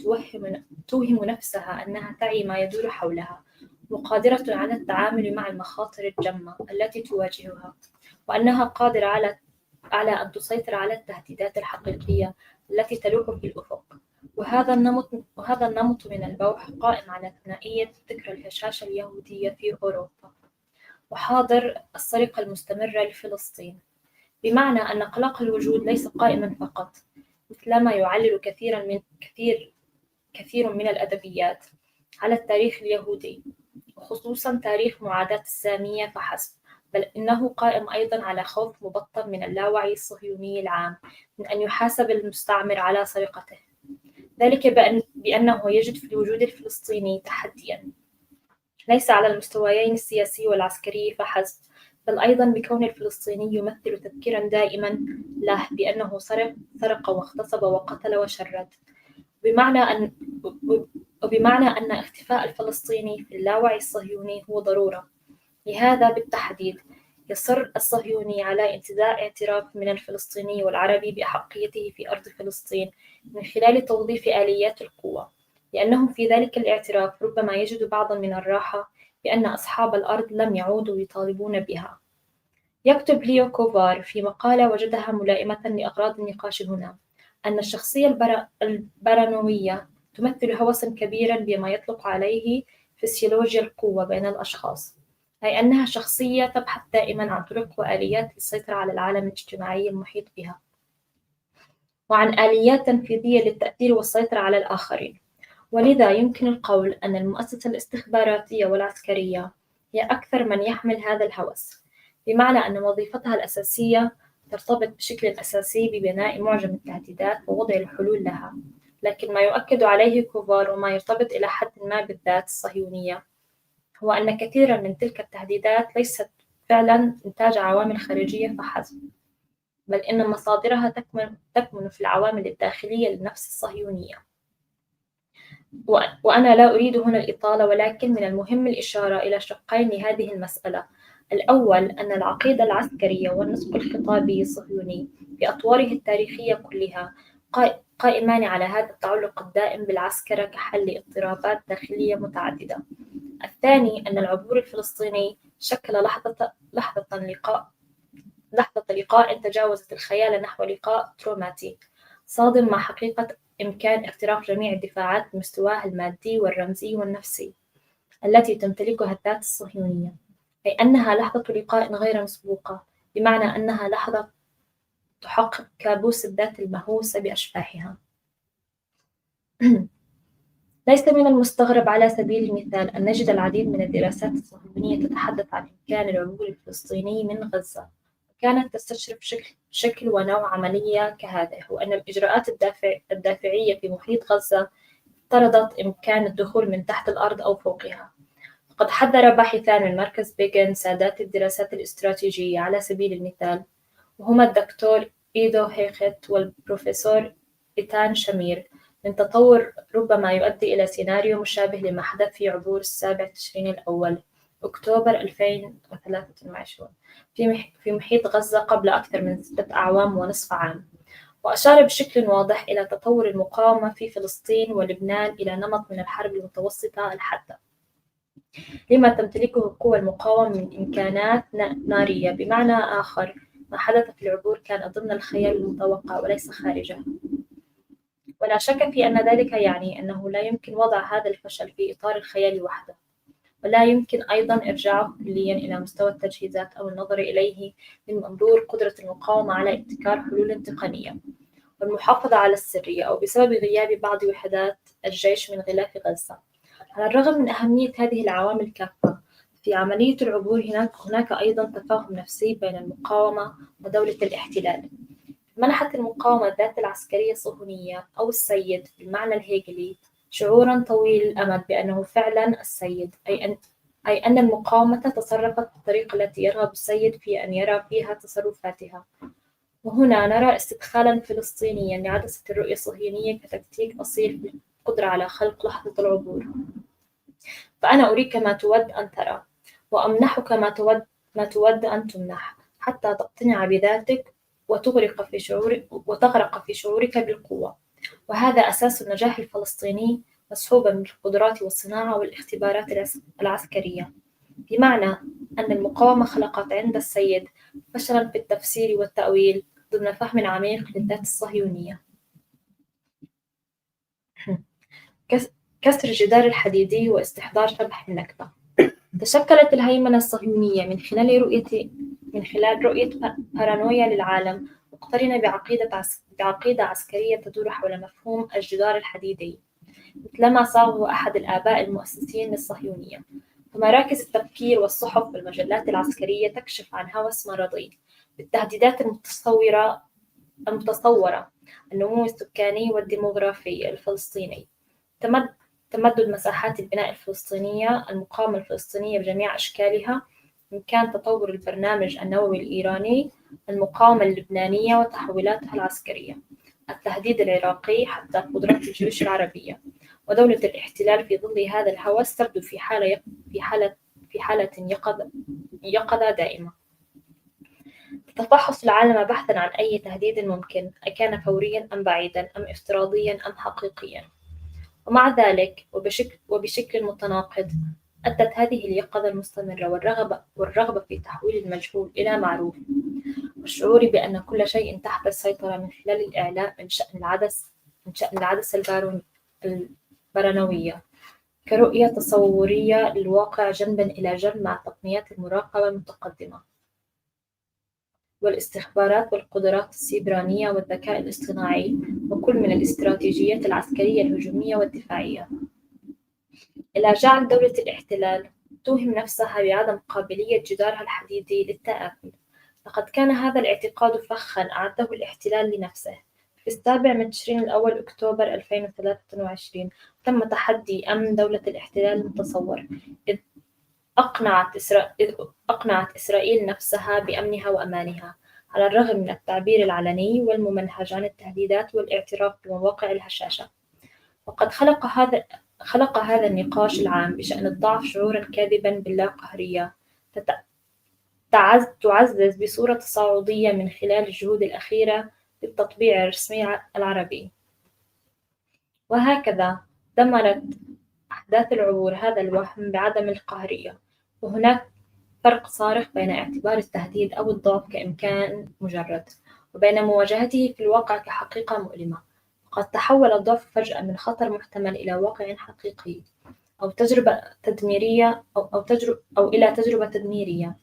توهم نفسها أنها تعي ما يدور حولها وقادرة على التعامل مع المخاطر الجمة التي تواجهها، وأنها قادرة على أن تسيطر على التهديدات الحقيقية التي تلوح في الأفق. وهذا هذا النمط من البوح قائم على ثنائية ذكرى الهشاشة اليهودية في أوروبا، وحاضر السرقة المستمرة لفلسطين، بمعنى أن قلق الوجود ليس قائما فقط مثلما يعلل كثير من الأدبيات على التاريخ اليهودي، وخصوصا تاريخ معاداة السامية فحسب، بل إنه قائم أيضا على خوف مبطن من اللاوعي الصهيوني العام من أن يحاسب المستعمر على سرقته، ذلك بأنه يجد في الوجود الفلسطيني تحديا ليس على المستويين السياسي والعسكري فحسب، بل أيضا بكون الفلسطيني يمثل تذكيرا دائما له بأنه سرق واغتصب وقتل وشرد، وبمعنى أن اختفاء الفلسطيني في اللاوعي الصهيوني هو ضرورة. لهذا بالتحديد يصر الصهيوني على انتزاع اعتراف من الفلسطيني والعربي بأحقيته في أرض فلسطين من خلال توظيف آليات القوة، لأنهم في ذلك الاعتراف ربما يجدوا بعضا من الراحة بأن أصحاب الأرض لم يعودوا يطالبون بها. يكتب ليو كوفار في مقالة وجدها ملائمة لأغراض النقاش هنا أن الشخصية البارانوية تمثل هوسا كبيرا بما يطلق عليه فسيولوجيا القوة بين الأشخاص، أي أنها شخصية تبحث دائما عن طرق وآليات للسيطرة على العالم الاجتماعي المحيط بها، وعن آليات تنفيذية للتأثير والسيطرة على الآخرين. ولذا يمكن القول أن المؤسسة الاستخباراتية والعسكرية هي أكثر من يحمل هذا الهوس، بمعنى أن وظيفتها الأساسية ترتبط بشكل أساسي ببناء معجم التهديدات ووضع الحلول لها، لكن ما يؤكد عليه كوفار وما يرتبط إلى حد ما بالذات الصهيونية هو أن كثيرا من تلك التهديدات ليست فعلا إنتاج عوامل خارجية فحسب، بل إن مصادرها تكمن في العوامل الداخلية للنفس الصهيونية. وأنا لا أريد هنا الإطالة، ولكن من المهم الإشارة إلى شقين لهذه المسألة. الأول أن العقيدة العسكرية والنسق الخطابي الصهيوني بأطواره التاريخية كلها قائمان على هذا التعلق الدائم بالعسكرة كحل لاضطرابات داخلية متعددة. الثاني أن العبور الفلسطيني شكل لحظة لقاء تجاوزت الخيال نحو لقاء تروماتي صادم مع حقيقة إمكان اختراق جميع الدفاعات بمستواها المادي والرمزي والنفسي التي تمتلكها الذات الصهيونية، أي أنها لحظة لقاء غير مسبوقة، بمعنى أنها لحظة تحقق كابوس الذات المهووسة بأشباحها. ليس من المستغرب على سبيل المثال أن نجد العديد من الدراسات الصهيونية تتحدث عن إمكان العبور الفلسطيني من غزة، كانت تستشرف شكل ونوع عملية كهذه، وأن الإجراءات الدافعية في محيط غزة افترضت إمكان الدخول من تحت الأرض أو فوقها. فقد حذر باحثان من مركز بيغن سادات الدراسات الاستراتيجية على سبيل المثال، وهما الدكتور إيدو هيخت والبروفيسور إيتان شمير، من تطور ربما يؤدي إلى سيناريو مشابه لما حدث في عبور 7 تشرين الأول أكتوبر 2023 في محيط غزة قبل أكثر من 6 أعوام ونصف عام، وأشار بشكل واضح إلى تطور المقاومة في فلسطين ولبنان إلى نمط من الحرب المتوسطة الحادة، لما تمتلكه قوى المقاومة من إمكانات نارية. بمعنى آخر، ما حدث في العبور كان ضمن الخيال المتوقع وليس خارجه، ولا شك في أن ذلك يعني أنه لا يمكن وضع هذا الفشل في إطار الخيال وحده، ولا يمكن أيضا إرجاعه كليا إلى مستوى التجهيزات أو النظر إليه من منظور قدرة المقاومة على ابتكار حلول تقنية والمحافظة على السرية، أو بسبب غياب بعض وحدات الجيش من غلاف غزة. على الرغم من أهمية هذه العوامل كافة في عملية العبور، هناك أيضا تفاهم نفسي بين المقاومة ودولة الاحتلال. منحت المقاومة الذات العسكرية الصهيونية أو السيد بالمعنى الهيجلي شعورا طويل الأمد بأنه فعلا السيد، أي أن المقاومة تصرفت بالطريقة التي يرغب السيد في أن يرى فيها تصرفاتها. وهنا نرى استدخالا فلسطينيا لعدسة الرؤية الصهيونية كتكتيك أصيل بالقدرة على خلق لحظة العبور. فأنا أريك ما تود أن ترى، وأمنحك ما تود أن تمنح، حتى تقتنع بذاتك وتغرق في شعورك بالقوة. وهذا أساس النجاح الفلسطيني، مصحوبا بالقدرات والصناعة والاختبارات العسكرية، بمعنى أن المقاومة خلقت عند السيد فشلا في التفسير والتأويل ضمن فهم عميق للذات الصهيونية. كسر الجدار الحديدي واستحضار شبح النكبة. تشكلت الهيمنة الصهيونية من خلال رؤية بارانويا للعالم مقترنة بعقيدة عسكرية تدور حول مفهوم الجدار الحديدي، مثلما صاغه أحد الآباء المؤسسين للصهيونية. فمراكز التفكير والصحف والمجلات العسكرية تكشف عن هوس مرضي بالتهديدات المتصورة النمو السكاني والديموغرافي الفلسطيني، تمدد مساحات البناء الفلسطينية، المقاومة الفلسطينية بجميع أشكالها، إمكان تطور البرنامج النووي الإيراني، المقاومة اللبنانية وتحولاتها العسكرية، التهديد العراقي حتى قدرات الجيوش العربية، ودولة الاحتلال في ظل هذا الهوس تبدو في حالة يقظة دائمة. تتفحص العالم بحثا عن أي تهديد ممكن، أكان فوريا أم بعيدا أم افتراضيا أم حقيقيا. ومع ذلك وبشكل متناقض أدت هذه اليقظة المستمرة والرغبة في تحويل المجهول إلى معروف، والشعور بأن كل شيء تحت السيطرة من خلال الإعلاء من شأن العدسة البارانوية كرؤية تصورية للواقع جنبا إلى جنب مع تقنيات المراقبة المتقدمة والاستخبارات والقدرات السيبرانية والذكاء الاصطناعي وكل من الاستراتيجيات العسكرية الهجومية والدفاعية، إلى جعل دولة الاحتلال توهم نفسها بعدم قابلية جدارها الحديدي للتآكل. لقد كان هذا الاعتقاد فخا أعده الاحتلال لنفسه. في 7 تشرين الأول أكتوبر 2023 تم تحدي أمن دولة الاحتلال المتصور، إذ أقنعت إسرائيل نفسها بأمنها وأمانها على الرغم من التعبير العلني والممنهج عن التهديدات والاعتراف بمواقع الهشاشة. وقد خلق هذا النقاش العام بشأن الضعف شعورا كاذبا باللاقهرية تعزز بصورة تصاعدية من خلال الجهود الأخيرة للتطبيع الرسمي العربي. وهكذا دمرت أحداث العبور هذا الوهم بعدم القهرية. وهناك فرق صارخ بين اعتبار التهديد أو الضعف كإمكان مجرد وبين مواجهته في الواقع كحقيقة مؤلمة. وقد تحول الضعف فجأة من خطر محتمل إلى واقع حقيقي أو تجربة تدميرية أو إلى تجربة تدميرية،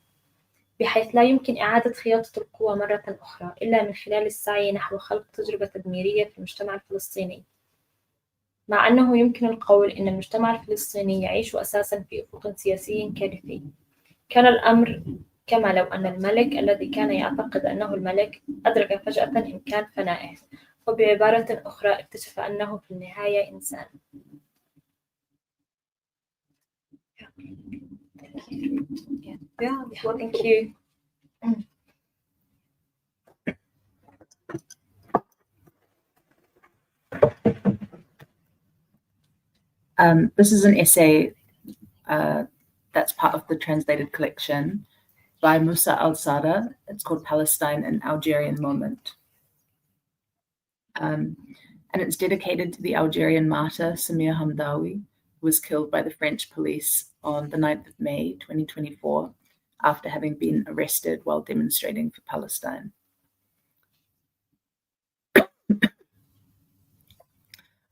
بحيث لا يمكن إعادة خياطة القوى مرة أخرى إلا من خلال السعي نحو خلق تجربة تدميرية في المجتمع الفلسطيني. مع أنه يمكن القول إن المجتمع الفلسطيني يعيش أساسا في أفق سياسي كارثي، كان الأمر كما لو أن الملك الذي كان يعتقد أنه الملك أدرك فجأة إمكان فنائه، وبعبارة أخرى اكتشف أنه في النهاية إنسان. Thank you. This is an essay that's part of the translated collection by Musa al-Sada. It's called Palestine, an Algerian Moment. And it's dedicated to the Algerian martyr Samir Hamdawi, who was killed by the French police on the 9th of May 2024 after having been arrested while demonstrating for Palestine.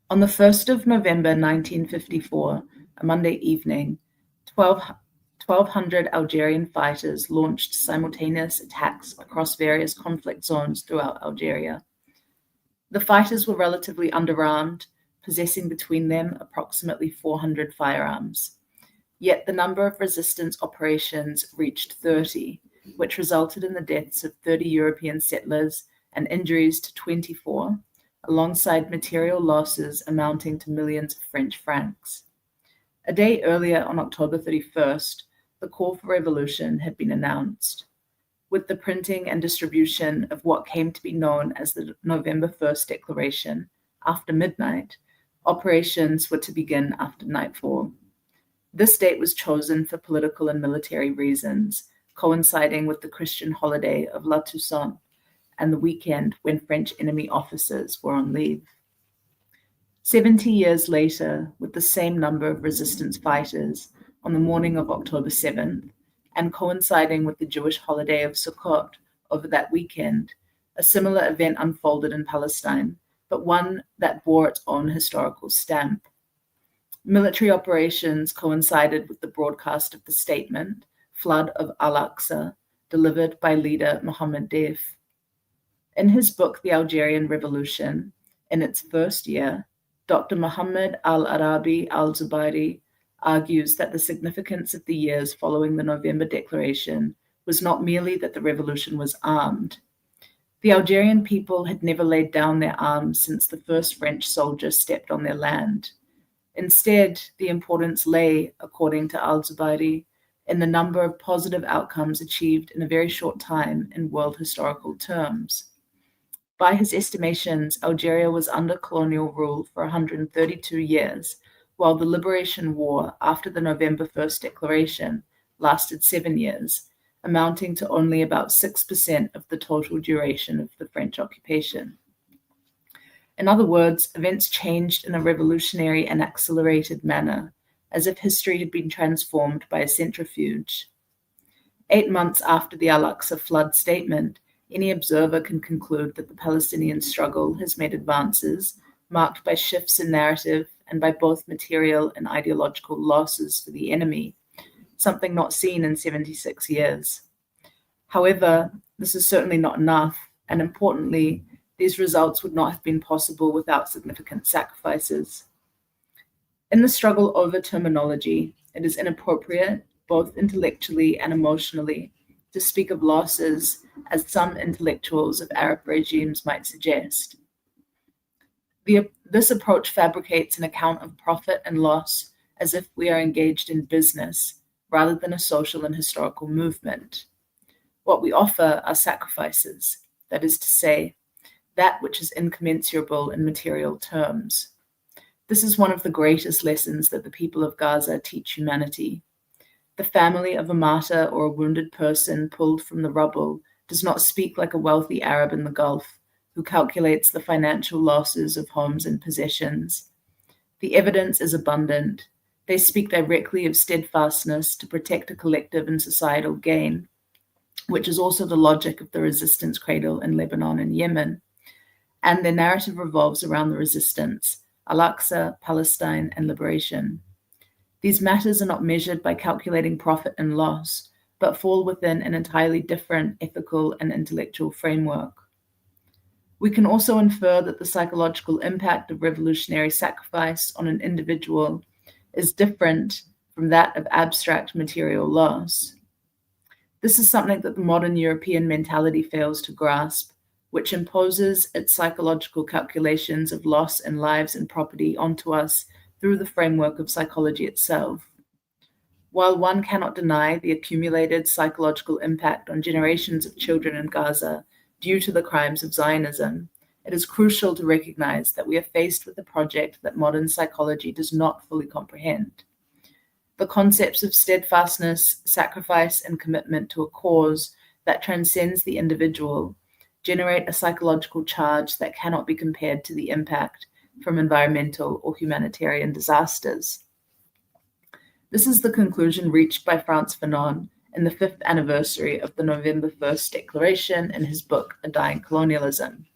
On the 1st of November 1954, a Monday evening, 1,200 Algerian fighters launched simultaneous attacks across various conflict zones throughout Algeria. The fighters were relatively underarmed, possessing between them approximately 400 firearms. Yet the number of resistance operations reached 30, which resulted in the deaths of 30 European settlers and injuries to 24, alongside material losses amounting to millions of French francs. A day earlier, on October 31st, the call for revolution had been announced. With the printing and distribution of what came to be known as the November 1st Declaration, after midnight, operations were to begin after nightfall. This date was chosen for political and military reasons, coinciding with the Christian holiday of La Toussaint and the weekend when French enemy officers were on leave. 70 years later, with the same number of resistance fighters, on the morning of October 7th, and coinciding with the Jewish holiday of Sukkot over that weekend, a similar event unfolded in Palestine, but one that bore its own historical stamp. Military operations coincided with the broadcast of the statement, Flood of Al-Aqsa, delivered by leader Mohammed Deif. In his book, The Algerian Revolution, in its first year, Dr. Muhammad al-Arabi al-Zubairi argues that the significance of the years following the November Declaration was not merely that the revolution was armed. The Algerian people had never laid down their arms since the first French soldier stepped on their land. Instead, the importance lay, according to al-Zubairi, in the number of positive outcomes achieved in a very short time in world historical terms. By his estimations, Algeria was under colonial rule for 132 years, while the Liberation War after the November 1st Declaration lasted 7 years, amounting to only about 6% of the total duration of the French occupation. In other words, events changed in a revolutionary and accelerated manner, as if history had been transformed by a centrifuge. 8 months after the Al-Aqsa flood statement, any observer can conclude that the Palestinian struggle has made advances, marked by shifts in narrative and by both material and ideological losses for the enemy, something not seen in 76 years. However, this is certainly not enough, and importantly, these results would not have been possible without significant sacrifices. In the struggle over terminology, it is inappropriate, both intellectually and emotionally, to speak of losses as some intellectuals of Arab regimes might suggest. This approach fabricates an account of profit and loss as if we are engaged in business rather than a social and historical movement. What we offer are sacrifices, that is to say, that which is incommensurable in material terms. This is one of the greatest lessons that the people of Gaza teach humanity. The family of a martyr or a wounded person pulled from the rubble does not speak like a wealthy Arab in the Gulf who calculates the financial losses of homes and possessions. The evidence is abundant. They speak directly of steadfastness to protect a collective and societal gain, which is also the logic of the resistance cradle in Lebanon and Yemen. And their narrative revolves around the resistance, Al-Aqsa, Palestine, and liberation. These matters are not measured by calculating profit and loss, but fall within an entirely different ethical and intellectual framework. We can also infer that the psychological impact of revolutionary sacrifice on an individual is different from that of abstract material loss. This is something that the modern European mentality fails to grasp, which imposes its psychological calculations of loss in lives and property onto us through the framework of psychology itself. While one cannot deny the accumulated psychological impact on generations of children in Gaza due to the crimes of Zionism, it is crucial to recognize that we are faced with a project that modern psychology does not fully comprehend. The concepts of steadfastness, sacrifice, and commitment to a cause that transcends the individual generate a psychological charge that cannot be compared to the impact from environmental or humanitarian disasters. This is the conclusion reached by Frantz Fanon in the 5th anniversary of the November 1st Declaration in his book, A Dying Colonialism.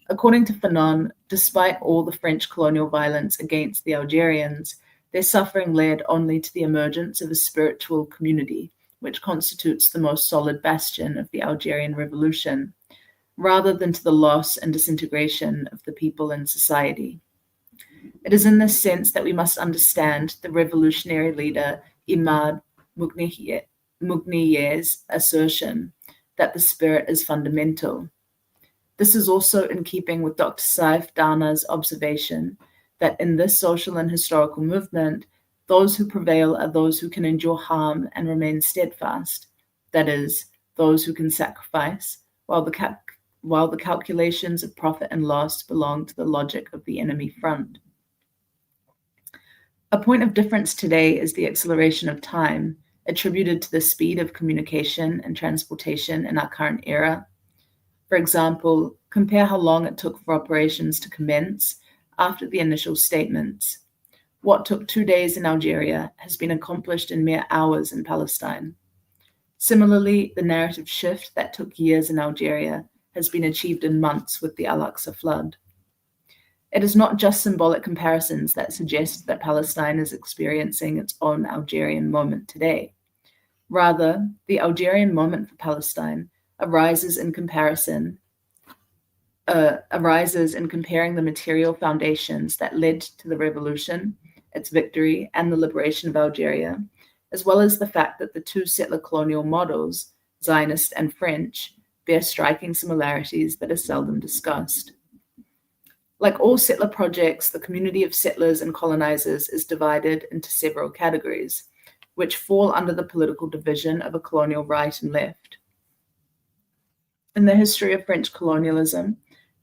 According to Fanon, despite all the French colonial violence against the Algerians, their suffering led only to the emergence of a spiritual community, which constitutes the most solid bastion of the Algerian Revolution, rather than to the loss and disintegration of the people and society. It is in this sense that we must understand the revolutionary leader Imad Mughniyeh's assertion that the spirit is fundamental. This is also in keeping with Dr. Saif Dana's observation that in this social and historical movement, those who prevail are those who can endure harm and remain steadfast, that is, those who can sacrifice, while the calculations of profit and loss belong to the logic of the enemy front. A point of difference today is the acceleration of time, attributed to the speed of communication and transportation in our current era. For example, compare how long it took for operations to commence after the initial statements. What took 2 days in Algeria has been accomplished in mere hours in Palestine. Similarly, the narrative shift that took years in Algeria has been achieved in months with the Al-Aqsa flood. It is not just symbolic comparisons that suggest that Palestine is experiencing its own Algerian moment today. Rather, the Algerian moment for Palestine arises in comparing the material foundations that led to the revolution, its victory, and the liberation of Algeria, as well as the fact that the two settler colonial models, Zionist and French, bear striking similarities that are seldom discussed. Like all settler projects, the community of settlers and colonizers is divided into several categories, which fall under the political division of a colonial right and left. In the history of French colonialism,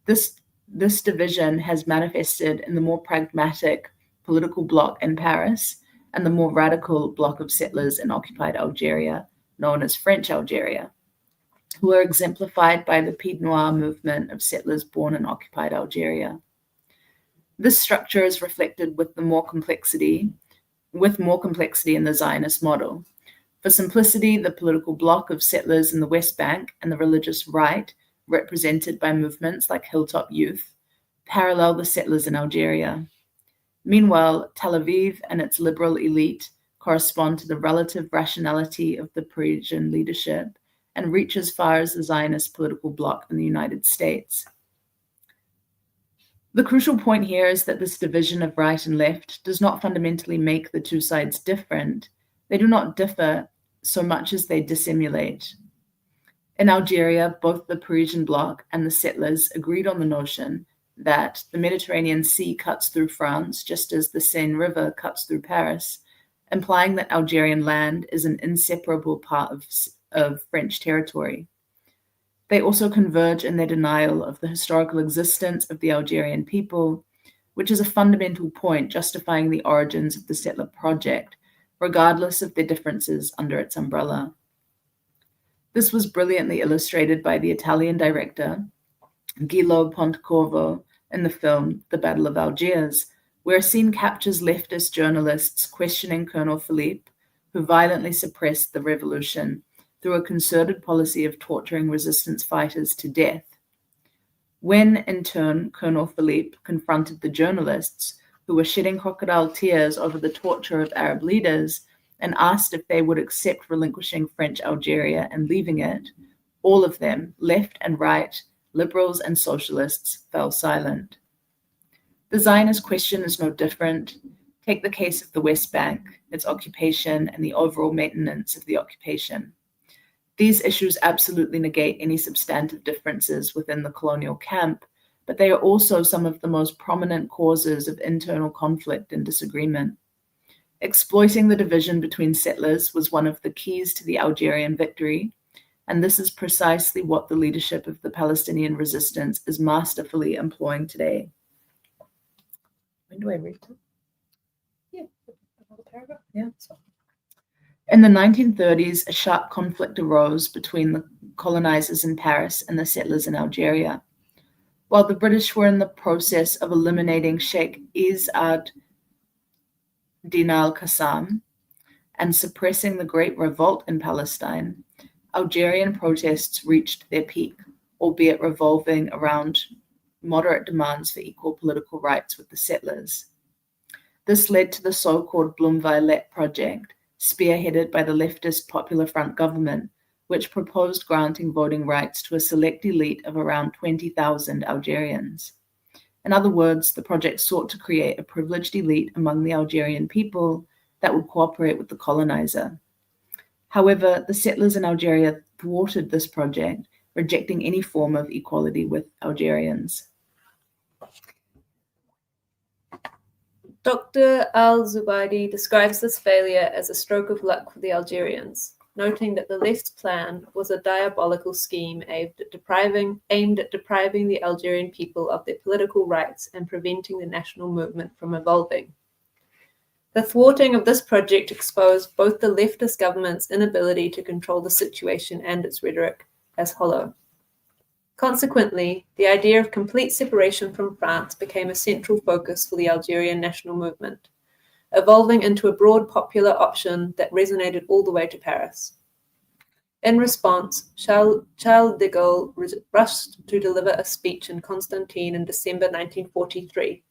this division has manifested in the more pragmatic political bloc in Paris and the more radical bloc of settlers in occupied Algeria, known as French Algeria, who are exemplified by the Pied Noir movement of settlers born in occupied Algeria. This structure is reflected with more complexity in the Zionist model. For simplicity, the political bloc of settlers in the West Bank and the religious right, represented by movements like Hilltop Youth, parallel the settlers in Algeria. Meanwhile, Tel Aviv and its liberal elite correspond to the relative rationality of the Parisian leadership and reach as far as the Zionist political bloc in the United States. The crucial point here is that this division of right and left does not fundamentally make the two sides different. They do not differ so much as they dissimulate. In Algeria, both the Parisian bloc and the settlers agreed on the notion that the Mediterranean Sea cuts through France just as the Seine River cuts through Paris, implying that Algerian land is an inseparable part of French territory. They also converge in their denial of the historical existence of the Algerian people, which is a fundamental point justifying the origins of the settler project, regardless of their differences under its umbrella. This was brilliantly illustrated by the Italian director Guillo Pontecorvo in the film The Battle of Algiers, where a scene captures leftist journalists questioning Colonel Philippe, who violently suppressed the revolution through a concerted policy of torturing resistance fighters to death. When, in turn, Colonel Philippe confronted the journalists, who were shedding crocodile tears over the torture of Arab leaders, and asked if they would accept relinquishing French Algeria and leaving it, all of them, left and right, liberals and socialists, fell silent. The Zionist question is no different. Take the case of the West Bank, its occupation, and the overall maintenance of the occupation. These issues absolutely negate any substantive differences within the colonial camp, but they are also some of the most prominent causes of internal conflict and disagreement. Exploiting the division between settlers was one of the keys to the Algerian victory, and this is precisely what the leadership of the Palestinian resistance is masterfully employing today. When do I read it? Yeah, another paragraph. Yeah. In the 1930s, a sharp conflict arose between the colonizers in Paris and the settlers in Algeria. While the British were in the process of eliminating Sheikh Is ad-Din al-Qassam and suppressing the Great Revolt in Palestine, Algerian protests reached their peak, albeit revolving around moderate demands for equal political rights with the settlers. This led to the so-called Blum-Violet project, spearheaded by the leftist Popular Front government, which proposed granting voting rights to a select elite of around 20,000 Algerians. In other words, the project sought to create a privileged elite among the Algerian people that would cooperate with the colonizer. However, the settlers in Algeria thwarted this project, rejecting any form of equality with Algerians. Dr. Al-Zubaydi describes this failure as a stroke of luck for the Algerians, noting that the left's plan was a diabolical scheme aimed at depriving the Algerian people of their political rights and preventing the national movement from evolving. The thwarting of this project exposed both the leftist government's inability to control the situation and its rhetoric as hollow. Consequently, the idea of complete separation from France became a central focus for the Algerian national movement, evolving into a broad popular option that resonated all the way to Paris. In response, Charles de Gaulle rushed to deliver a speech in Constantine in December 1943,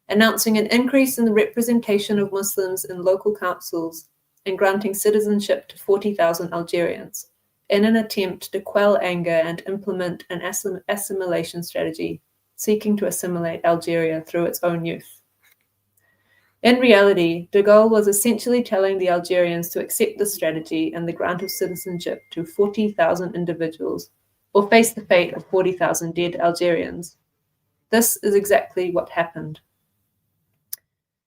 announcing an increase in the representation of Muslims in local councils and granting citizenship to 40,000 Algerians, in an attempt to quell anger and implement an assimilation strategy seeking to assimilate Algeria through its own youth. In reality, de Gaulle was essentially telling the Algerians to accept this strategy and the grant of citizenship to 40,000 individuals, or face the fate of 40,000 dead Algerians. This is exactly what happened.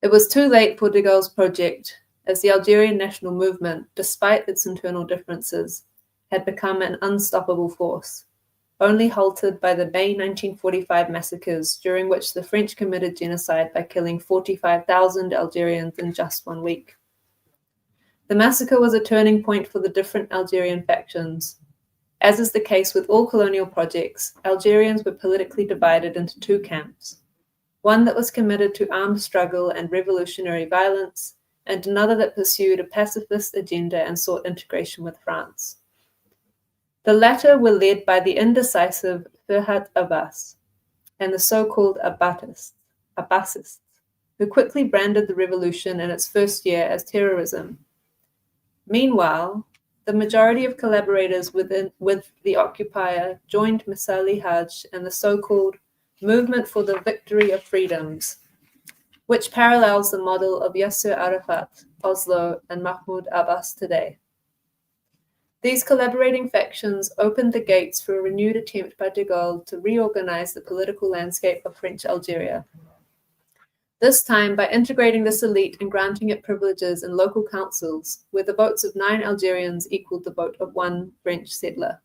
It was too late for de Gaulle's project, as the Algerian national movement, despite its internal differences, had become an unstoppable force, only halted by the May 1945 massacres, during which the French committed genocide by killing 45,000 Algerians in just 1 week. The massacre was a turning point for the different Algerian factions. As is the case with all colonial projects, Algerians were politically divided into 2 camps, one that was committed to armed struggle and revolutionary violence, and another that pursued a pacifist agenda and sought integration with France. The latter were led by the indecisive Ferhat Abbas and the so-called Abbasists, who quickly branded the revolution in its first year as terrorism. Meanwhile, the majority of collaborators with the occupier joined Misali Hajj and the so-called Movement for the Victory of Freedoms, which parallels the model of Yasser Arafat, Oslo, and Mahmoud Abbas today. These collaborating factions opened the gates for a renewed attempt by de Gaulle to reorganize the political landscape of French Algeria. This time by integrating this elite and granting it privileges in local councils, where the votes of 9 Algerians equaled the vote of 1 French settler.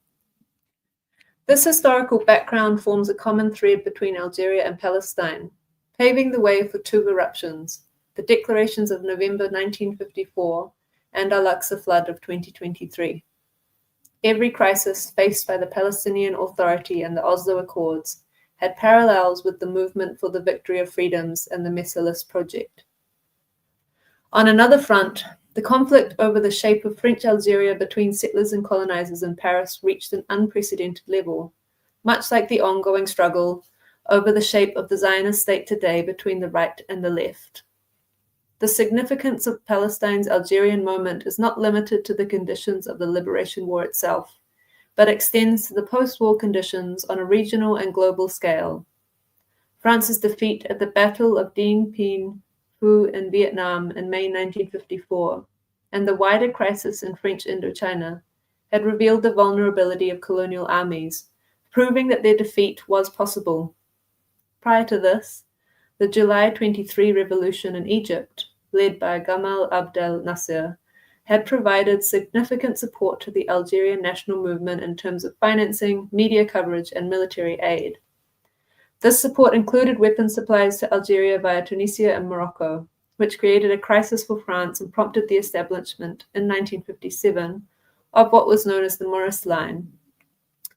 This historical background forms a common thread between Algeria and Palestine, paving the way for 2 eruptions, the declarations of November 1954 and Al-Aqsa flood of 2023. Every crisis faced by the Palestinian Authority and the Oslo Accords had parallels with the Movement for the Victory of Freedoms and the Messalis Project. On another front, the conflict over the shape of French Algeria between settlers and colonizers in Paris reached an unprecedented level, much like the ongoing struggle over the shape of the Zionist state today between the right and the left. The significance of Palestine's Algerian moment is not limited to the conditions of the Liberation War itself, but extends to the post-war conditions on a regional and global scale. France's defeat at the Battle of Dien Bien Phu in Vietnam in May 1954, and the wider crisis in French Indochina, had revealed the vulnerability of colonial armies, proving that their defeat was possible. Prior to this, the July 23 revolution in Egypt, led by Gamal Abdel Nasser, had provided significant support to the Algerian national movement in terms of financing, media coverage, and military aid. This support included weapon supplies to Algeria via Tunisia and Morocco, which created a crisis for France and prompted the establishment, in 1957, of what was known as the Maurice Line,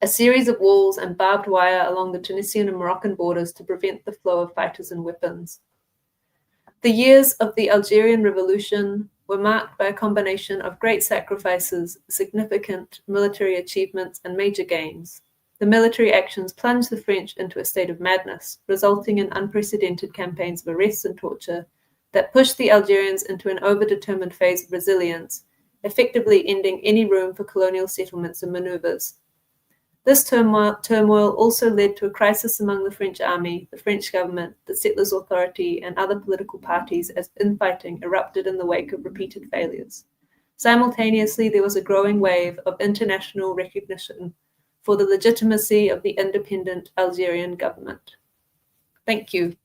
a series of walls and barbed wire along the Tunisian and Moroccan borders to prevent the flow of fighters and weapons. The years of the Algerian Revolution were marked by a combination of great sacrifices, significant military achievements, and major gains. The military actions plunged the French into a state of madness, resulting in unprecedented campaigns of arrests and torture that pushed the Algerians into an overdetermined phase of resilience, effectively ending any room for colonial settlements and maneuvers. This turmoil also led to a crisis among the French army, the French government, the settlers' authority, and other political parties as infighting erupted in the wake of repeated failures. Simultaneously, there was a growing wave of international recognition for the legitimacy of the independent Algerian government. Thank you.